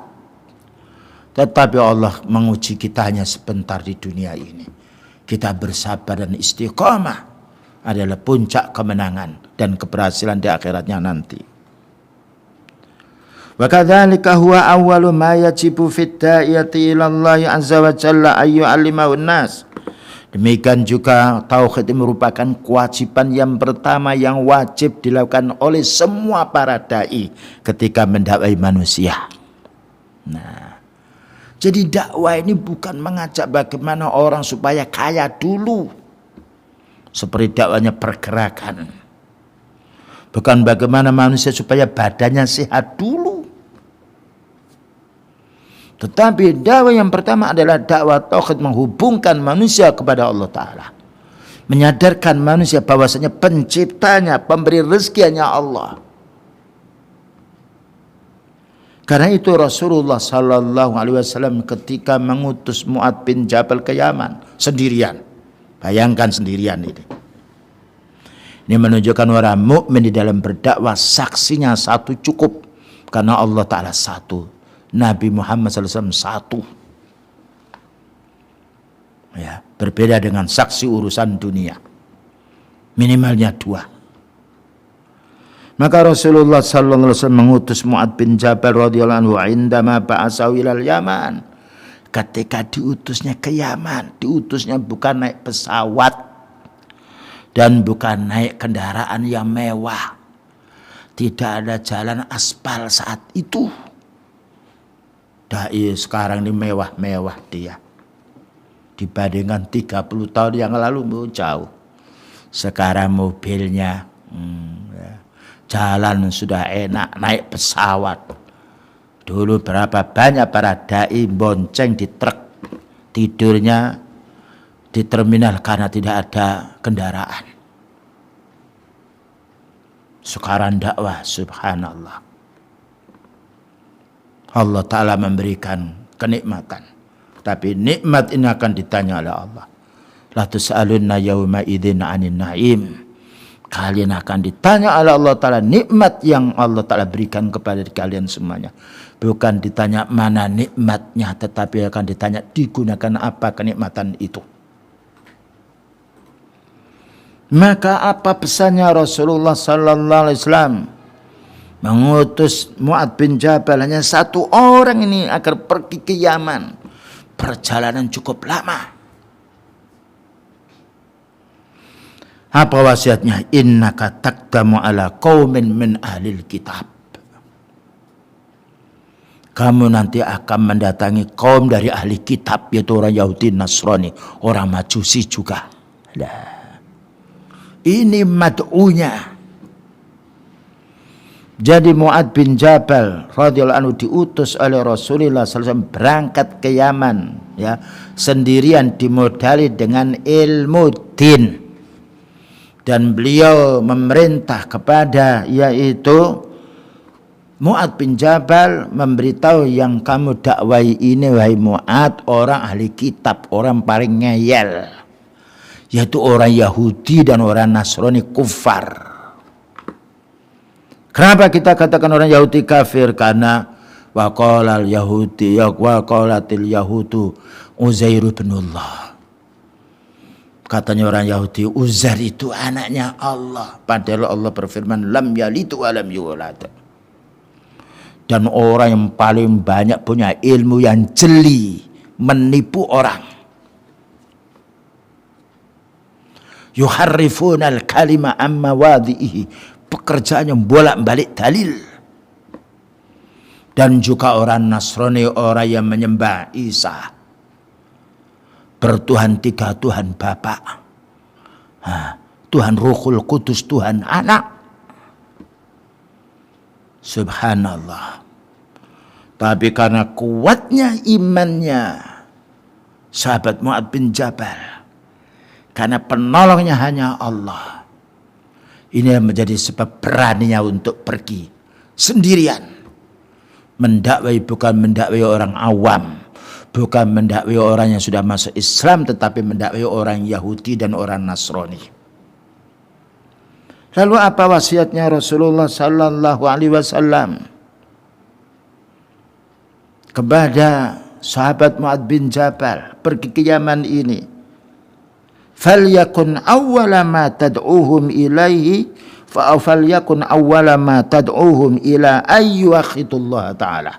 [SPEAKER 1] Tetapi Allah menguji kita hanya sebentar di dunia ini. Kita bersabar dan istiqamah adalah puncak kemenangan dan keberhasilan di akhiratnya nanti. Wa kadzalika huwa awwalu ma yajibu fit da'iyati ila Allah azza wa jalla ay yu'allimahu an-nas. Demikian juga tauhid merupakan kewajiban yang pertama yang wajib dilakukan oleh semua para dai ketika mendakwai manusia. Nah, jadi dakwah ini bukan mengajak bagaimana orang supaya kaya dulu, seperti dakwanya pergerakan. Bukan bagaimana manusia supaya badannya sehat dulu. Tetapi dakwah yang pertama adalah dakwah tauhid, menghubungkan manusia kepada Allah Ta'ala. Menyadarkan manusia bahwasanya penciptanya, pemberi rezeki hanya Allah. Karena itu Rasulullah Sallallahu Alaihi Wasallam ketika mengutus Mu'adz bin Jabal ke Yaman sendirian. Bayangkan sendirian ini. Ini menunjukkan orang mukmin di dalam berdakwah saksinya satu cukup. Karena Allah Ta'ala satu. Nabi Muhammad SAW satu. Ya, berbeda dengan saksi urusan dunia. Minimalnya dua. Maka Rasulullah SAW mengutus Mu'adz bin Jabal radhiyallahu anhu indama ba'asahu ilal Yaman. Ketika diutusnya ke Yaman, diutusnya bukan naik pesawat dan bukan naik kendaraan yang mewah. Tidak ada jalan aspal saat itu. Dai sekarang ini mewah-mewah dia. Dibandingkan 30 tahun yang lalu jauh. Sekarang mobilnya jalan sudah enak, naik pesawat. Dulu berapa banyak para dai bonceng di truk, tidurnya di terminal karena tidak ada kendaraan. Sekarang dakwah, subhanallah. Allah Ta'ala memberikan kenikmatan. Tapi nikmat ini akan ditanya oleh Allah. La tus'alunna yawma idzin 'anil na'im. Kalian akan ditanya oleh Allah Ta'ala nikmat yang Allah Ta'ala berikan kepada kalian semuanya. Bukan ditanya mana nikmatnya, tetapi akan ditanya digunakan apa kenikmatan itu. Maka apa pesannya Rasulullah Sallallahu Alaihi Wasallam? Mengutus Mu'adz bin Jabal hanya satu orang ini agar pergi ke Yaman. Perjalanan cukup lama. Apa wasiatnya? Innaka taqdamu ala qaumin min ahlil kitab. Kamu nanti akan mendatangi kaum dari ahli kitab, yaitu orang Yahudi, Nasrani, orang Majusi juga. Nah, ini mad'unya. Jadi Mu'adz bin Jabal radhiyallahu anhu diutus oleh Rasulullah SAW berangkat ke Yaman, ya, sendirian, dimodali dengan ilmu din, dan beliau memerintah kepada yaitu Mu'adz bin Jabal memberitahu yang kamu dakwai ini wahai Mu'adz orang ahli kitab, orang paling ngeyel, yaitu orang Yahudi dan orang Nasrani kufar. Kenapa kita katakan orang Yahudi kafir? Karena waqalal Yahudi waqalatil Yahudu Uzair ibnullah. Katanya orang Yahudi, Uzair itu anaknya Allah. Padahal Allah berfirman, lam yalid wa lam yulad. Dan orang yang paling banyak punya ilmu yang jeli, menipu orang. Yuharrifuna al-kalima amma wadhihi. Pekerjaannya bolak-balik dalil. Dan juga orang Nasrani, orang yang menyembah Isa. Bertuhan tiga, Tuhan Bapa, Tuhan Ruhul Kudus, Tuhan Anak. Subhanallah. Tapi karena kuatnya imannya sahabat Mu'adz bin Jabal, karena penolongnya hanya Allah, ini yang menjadi sebab beraninya untuk pergi sendirian. Mendakwai bukan mendakwai orang awam, bukan mendakwai orang yang sudah masuk Islam, tetapi mendakwai orang Yahudi dan orang Nasrani. Lalu apa wasiatnya Rasulullah sallallahu alaihi wasallam kepada sahabat Mu'adz bin Jabal pergi ke Yaman ini? Falyakun awwala ma tad'uhum ilaihi falyakun awwala ma tad'uhum ila ayyuakhidullah ta'ala.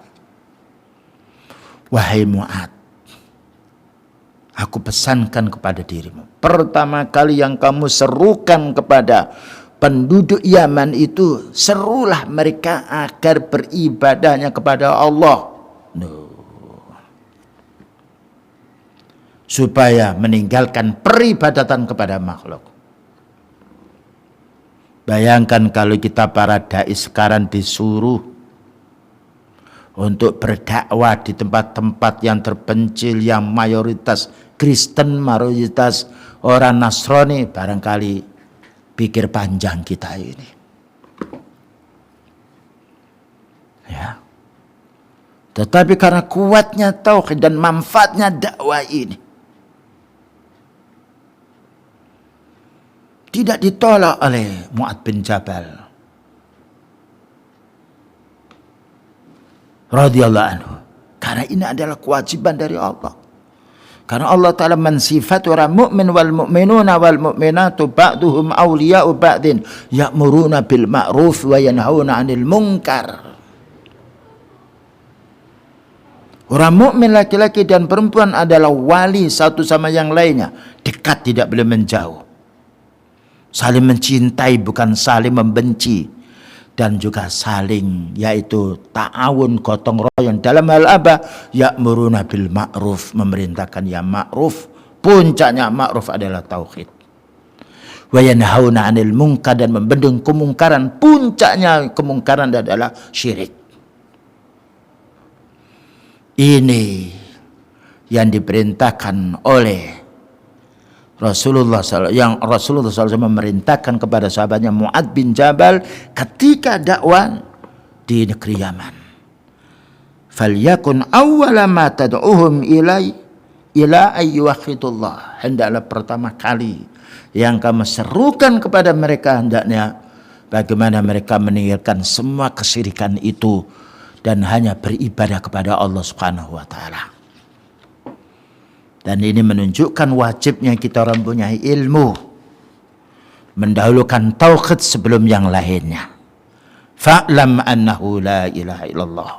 [SPEAKER 1] Wahai Mu'adz, aku pesankan kepada dirimu, pertama kali yang kamu serukan kepada penduduk Yaman itu, serulah mereka agar beribadahnya kepada Allah. Supaya meninggalkan peribadatan kepada makhluk. Bayangkan kalau kita para dai sekarang disuruh untuk berdakwah di tempat-tempat yang terpencil, yang mayoritas Kristen, mayoritas orang Nasrani, barangkali pikir panjang kita ini. Ya. Tetapi karena kuatnya tauhid dan manfaatnya dakwah ini, tidak ditolak oleh Mu'adz bin Jabal radhiyallahu anhu. Karena ini adalah kewajiban dari Allah. Karena Allah Ta'ala mensifat orang mu'min wal mu'minuna wal mu'minatu ba'duhum awliya'u ba'din ya'muruna bil ma'ruf wa yanhauna 'anil munkar. Orang mukmin laki-laki dan perempuan adalah wali satu sama yang lainnya, dekat tidak boleh menjauh. Saling mencintai bukan saling membenci, dan juga saling yaitu ta'awun, gotong royong dalam hal apa? Ya'muruna bil ma'ruf, memerintahkan yang ma'ruf. Puncaknya ma'ruf adalah tauhid. Wa yanhauna 'anil munkar, dan membendung kemungkaran. Puncaknya kemungkaran adalah syirik. Ini yang diperintahkan oleh Rasulullah SAW, yang Rasulullah SAW memerintahkan kepada sahabatnya Mu'adz bin Jabal ketika dakwah di negeri Yaman. Falyakun awwala ma tad'uhum ila ayyuakhidullah. Hendaklah pertama kali yang kamu serukan kepada mereka, hendaknya bagaimana mereka meninggalkan semua kesyirikan itu dan hanya beribadah kepada Allah Subhanahu wa taala. Dan ini menunjukkan wajibnya kita orang punya ilmu, mendahulukan tauhid sebelum yang lainnya. Fa'lam annahu la ilaha illallah.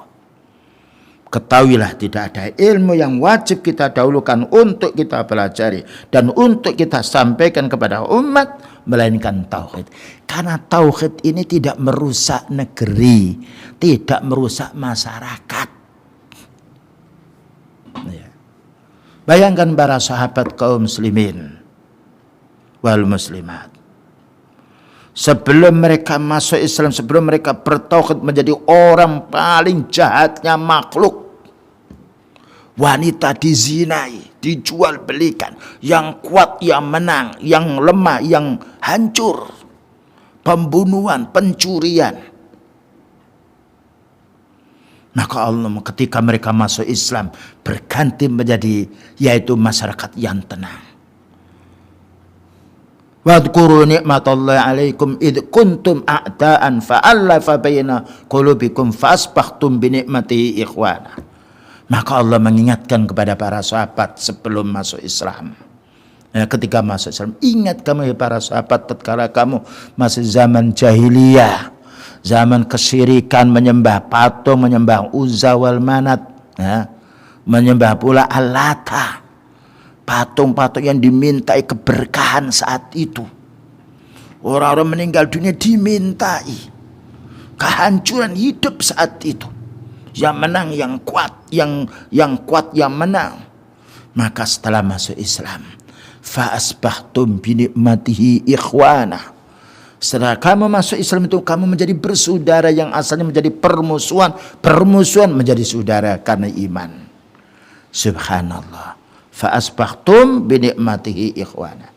[SPEAKER 1] Ketahuilah tidak ada ilmu yang wajib kita dahulukan untuk kita pelajari dan untuk kita sampaikan kepada umat melainkan tauhid. Karena tauhid ini tidak merusak negeri, tidak merusak masyarakat. Bayangkan para sahabat kaum muslimin wal muslimat. Sebelum mereka masuk Islam, sebelum mereka bertauhid, menjadi orang paling jahatnya makhluk. Wanita dizinai, dijual belikan. Yang kuat yang menang, yang lemah yang hancur. Pembunuhan, pencurian. Maka Allah ketika mereka masuk Islam berganti menjadi yaitu masyarakat yang tenang. Wadhkuru ni'matallahi 'alaikum id kuntum a'da'an fa'alafa baina qulubikum fasbahtum bi ni'matihi ikhwana. Maka Allah mengingatkan kepada para sahabat sebelum masuk Islam. Ketika masuk Islam, ingat kamu ya para sahabat, tatkala kamu masih zaman jahiliyah, zaman kesyirikan, menyembah patung, menyembah Uzza wal Manat, menyembah pula Al-Lata, patung-patung yang dimintai keberkahan saat itu. Orang-orang meninggal dunia dimintai kehancuran hidup saat itu. Yang menang yang kuat, yang kuat yang menang. Maka setelah masuk Islam, fa asbahtum bi nikmatihi ikhwana. Setelah kamu masuk Islam itu kamu menjadi bersaudara yang asalnya menjadi permusuhan menjadi saudara karena iman. Subhanallah. Fa asbahtum bi nikmatihi ikhwana.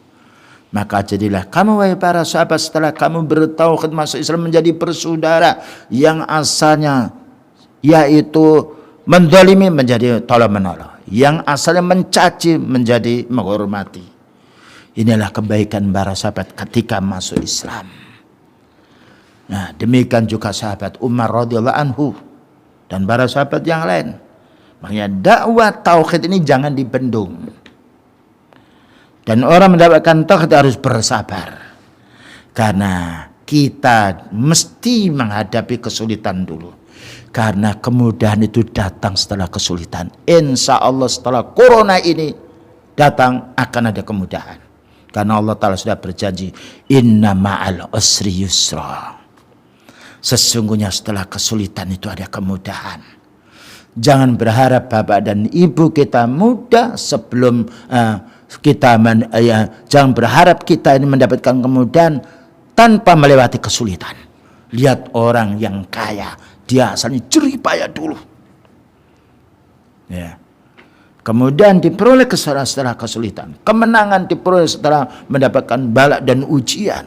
[SPEAKER 1] Maka jadilah kamu wahai para sahabat setelah kamu bertauhid masuk Islam menjadi bersaudara yang asalnya yaitu menzalimi menjadi tolong menolong, yang asalnya mencaci menjadi menghormati. Inilah kebaikan para sahabat ketika masuk Islam. Nah, demikian juga sahabat Umar radhiyallahu anhu dan para sahabat yang lain. Makanya dakwah tauhid ini jangan dibendung. Dan orang mendapatkan tauhid harus bersabar. Karena kita mesti menghadapi kesulitan dulu. Karena kemudahan itu datang setelah kesulitan. Insya Allah setelah corona ini datang akan ada kemudahan. Karena Allah Ta'ala sudah berjanji, inna ma'al usri yusra. Sesungguhnya setelah kesulitan itu ada kemudahan. Jangan berharap bapak dan ibu kita mudah sebelum jangan berharap kita ini mendapatkan kemudahan tanpa melewati kesulitan. Lihat orang yang kaya, dia asalnya jerih payah dulu. Ya. Kemudian diperoleh setelah kesulitan. Kemenangan diperoleh setelah mendapatkan bala dan ujian.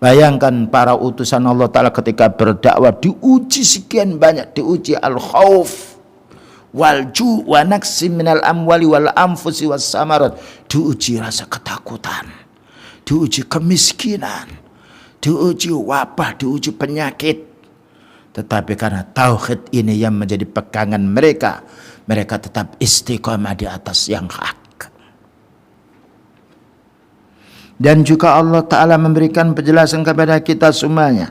[SPEAKER 1] Bayangkan para utusan Allah Ta'ala ketika berdakwah diuji sekian banyak. Diuji al-khawf wal-ju' wa naqsi minal amwali wal anfusi was samarat. Diuji rasa ketakutan. Diuji kemiskinan. Diuji wabah, diuji penyakit. Tetapi karena tauhid ini yang menjadi pegangan mereka, mereka tetap istiqomah di atas yang hak. Dan juga Allah Ta'ala memberikan penjelasan kepada kita semuanya,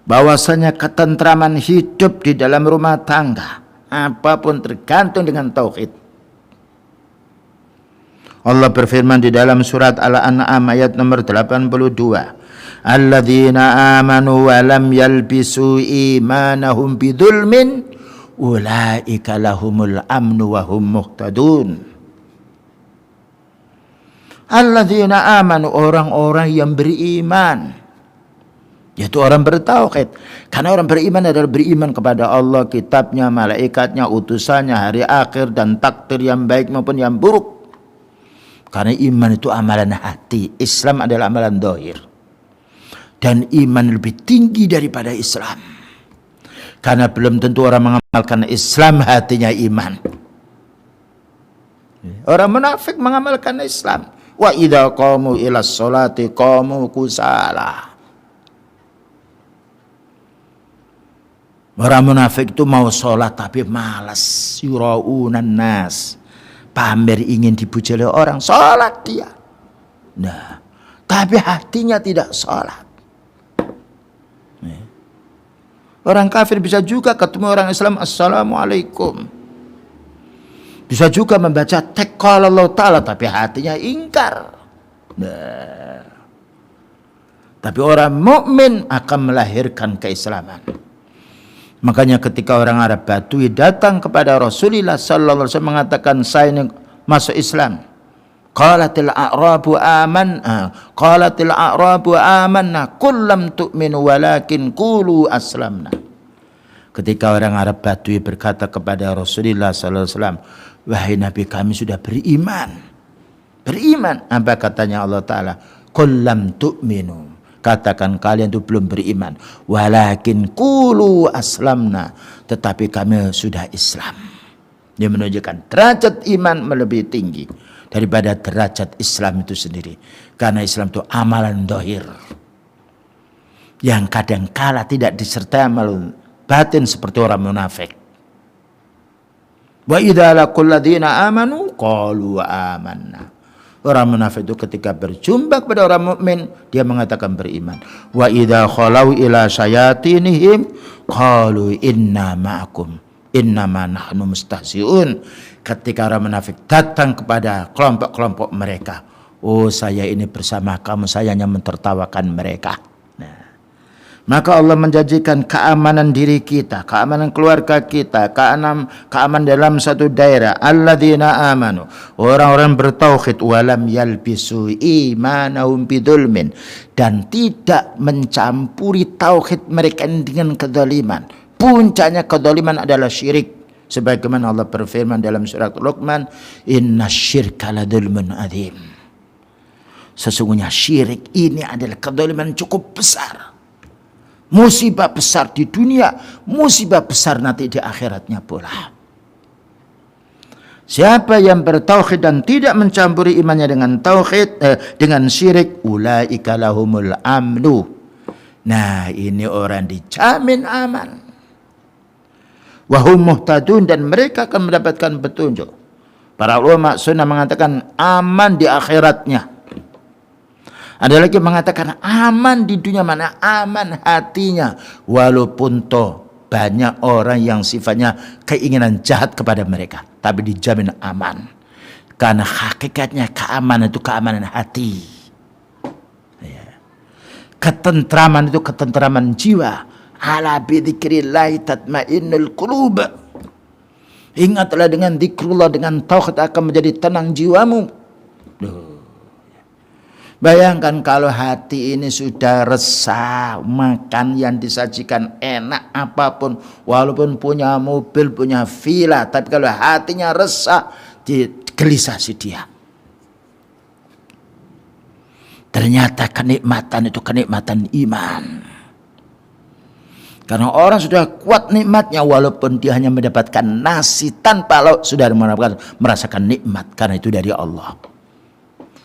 [SPEAKER 1] bahwasanya ketentraman hidup di dalam rumah tangga, apapun tergantung dengan tauhid. Allah berfirman di dalam surat Al-An'am ayat nomor 82. Alladzina amanu wa lam yalbisu imanahum bidzulmin ulaika lahumul amnu wa hum muhtadun. Alladzina amanu, orang-orang yang beriman, yaitu orang bertauhid. Karena orang beriman adalah beriman kepada Allah, kitabnya, malaikatnya, utusannya, hari akhir dan takdir yang baik maupun yang buruk. Karena iman itu amalan hati, Islam adalah amalan zahir. Dan iman lebih tinggi daripada Islam. Karena belum tentu orang mengamalkan Islam hatinya iman. Orang munafik mengamalkan Islam. Wa idza qamu ila sholati qamu kusala. Orang munafik itu mau sholat tapi malas. Yuraunan nas. Pamer ingin dipuji oleh orang. Sholat dia. Nah, tapi hatinya tidak sholat. Orang kafir bisa juga ketemu orang Islam, assalamualaikum. Bisa juga membaca teks qala Allah Ta'ala tapi hatinya ingkar. Nah. Tapi orang mukmin akan melahirkan keislaman. Makanya ketika orang Arab Badui datang kepada Rasulullah sallallahu alaihi wasallam mengatakan saya ini masuk Islam. Qalatil a'rabu amanna qul lam tu'minu walakin qulu aslamna. Ketika orang Arab Badui berkata kepada Rasulullah sallallahu alaihi wasallam, wahai Nabi kami sudah beriman. Beriman. Apa katanya Allah Ta'ala? Qul lam tu'minu. Katakan kalian itu belum beriman. Walakin qulu aslamna. Tetapi kami sudah Islam. Dia menunjukkan derajat iman melebihi tinggi daripada derajat Islam itu sendiri. Karena Islam itu amalan zahir yang kadang kala tidak disertai amal batin seperti orang munafik. Wa idza laqul ladzina amanu qalu amanna. Orang munafik itu ketika berjumpa kepada orang mukmin dia mengatakan beriman. Wa idza khalau ila syayatinihim qalu inna ma'akum innama nahnu mustahzi'un. Ketika orang munafik datang kepada kelompok-kelompok mereka, oh saya ini bersama kamu, saya hanya mentertawakan mereka. Maka Allah menjanjikan keamanan diri kita, keamanan keluarga kita, keamanan dalam satu daerah. Alladzina amanu, orang-orang bertauhid, walam yalbisu imanahum bidzulmin, dan tidak mencampuri tauhid mereka dengan kedzaliman. Puncaknya kedzaliman adalah syirik. Sebagaimana Allah berfirman dalam surat Luqman, innasyirka ladzulmun adzim. Sesungguhnya syirik ini adalah kedzaliman cukup besar. Musibah besar di dunia, musibah besar nanti di akhiratnya pula. Siapa yang bertauhid dan tidak mencampuri imannya dengan tauhid, dengan syirik, ulaika lahumul amnu. Nah, ini orang dijamin aman. Wahum muhtadun, dan mereka akan mendapatkan petunjuk. Para ulama sunnah mengatakan aman di akhiratnya. Ada lagi mengatakan aman di dunia, mana aman hatinya. Walaupun toh banyak orang yang sifatnya keinginan jahat kepada mereka, tapi dijamin aman. Karena hakikatnya keamanan itu keamanan hati. Ketentraman itu ketentraman jiwa. Ala bidzikrillahi tatmainnul qulub. Ingatlah dengan zikrullah, dengan tauhid akan menjadi tenang jiwamu. Bayangkan kalau hati ini sudah resah, makan yang disajikan enak apapun, walaupun punya mobil, punya villa, tapi kalau hatinya resah, gelisah si dia. Ternyata kenikmatan itu kenikmatan iman. Karena orang sudah kuat nikmatnya, walaupun dia hanya mendapatkan nasi tanpa lauk, sudah merasakan nikmat, karena itu dari Allah.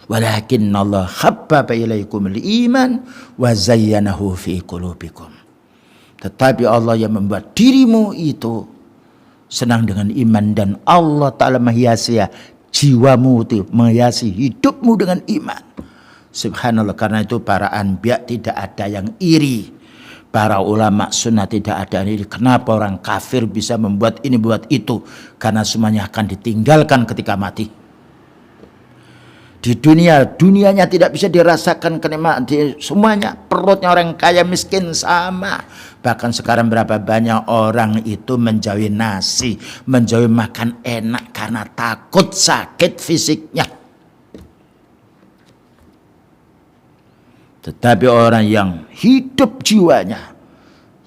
[SPEAKER 1] Walakin Allah habbaba ilaikumul iman wa zayyanahu fi qulubikum. Tetapi Allah yang membuat dirimu itu senang dengan iman, dan Allah Ta'ala menghiasi jiwamu itu, menghiasi hidupmu dengan iman. Subhanallah. Karena itu para anbiya tidak ada yang iri, para ulama sunnah tidak ada yang iri. Kenapa orang kafir bisa membuat ini buat itu? Karena semuanya akan ditinggalkan ketika mati. Di dunianya tidak bisa dirasakan kenikmatan semuanya. Perutnya orang kaya miskin sama. Bahkan sekarang berapa banyak orang itu menjauhi nasi, menjauhi makan enak karena takut sakit fisiknya. Tetapi orang yang hidup jiwanya,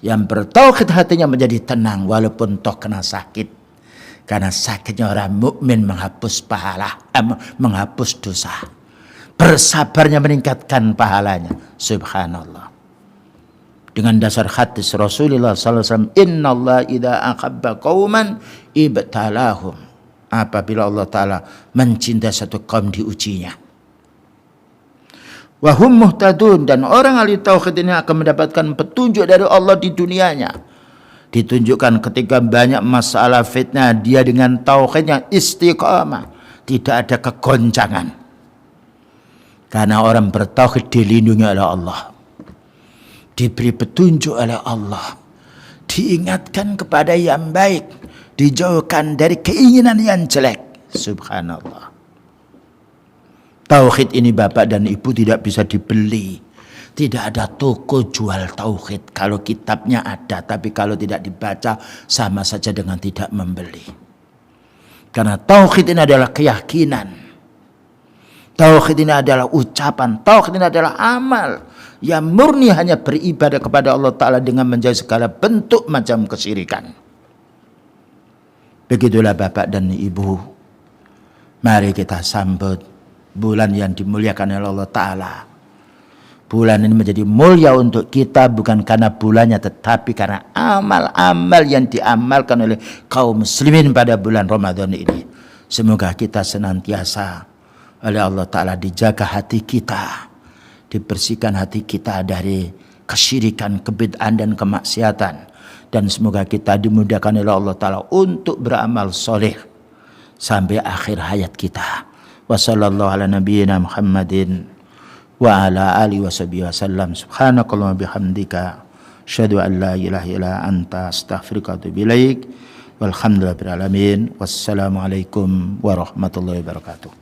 [SPEAKER 1] yang bertauhid hatinya menjadi tenang walaupun toh kena sakit. Karena sakitnya orang mukmin menghapus pahala, menghapus dosa. Bersabarnya meningkatkan pahalanya. Subhanallah. Dengan dasar hadis Rasulullah SAW, Inna Allah idha akhabba qawman ibtalahum. Apabila Allah Ta'ala mencintai satu kaum, diujinya. Wahum muhtadun, dan orang ahli tauhid ini akan mendapatkan petunjuk dari Allah di dunianya. Ditunjukkan ketika banyak masalah fitnah, dia dengan tauhidnya istiqamah, tidak ada kegoncangan. Karena orang bertauhid dilindungi oleh Allah, diberi petunjuk oleh Allah, diingatkan kepada yang baik, dijauhkan dari keinginan yang jelek. Subhanallah. Tauhid ini Bapak dan Ibu tidak bisa dibeli. Tidak ada toko jual tauhid. Kalau kitabnya ada, tapi kalau tidak dibaca sama saja dengan tidak membeli. Karena tauhid ini adalah keyakinan. Tauhid ini adalah ucapan. Tauhid ini adalah amal yang murni hanya beribadah kepada Allah Ta'ala dengan menjauhi segala bentuk macam kesyirikan. Begitulah Bapak dan Ibu. Mari kita sambut bulan yang dimuliakan oleh Allah Ta'ala. Bulan ini menjadi mulia untuk kita bukan karena bulannya, tetapi karena amal-amal yang diamalkan oleh kaum muslimin pada bulan Ramadan ini. Semoga kita senantiasa oleh Allah Ta'ala dijaga hati kita, dibersihkan hati kita dari kesyirikan, kebid'ahan dan kemaksiatan, dan semoga kita dimudahkan oleh Allah Ta'ala untuk beramal soleh sampai akhir hayat kita. Wassallallahu ala nabiyyina Muhammadin wa ala alihi wasallam. Subhanakallahumma bihamdika asyhadu an la ilaha illa anta astaghfiruka wa atubu ilaik. Walhamdulillahirabbil alamin. Wassalamualaikum warahmatullahi wabarakatuh.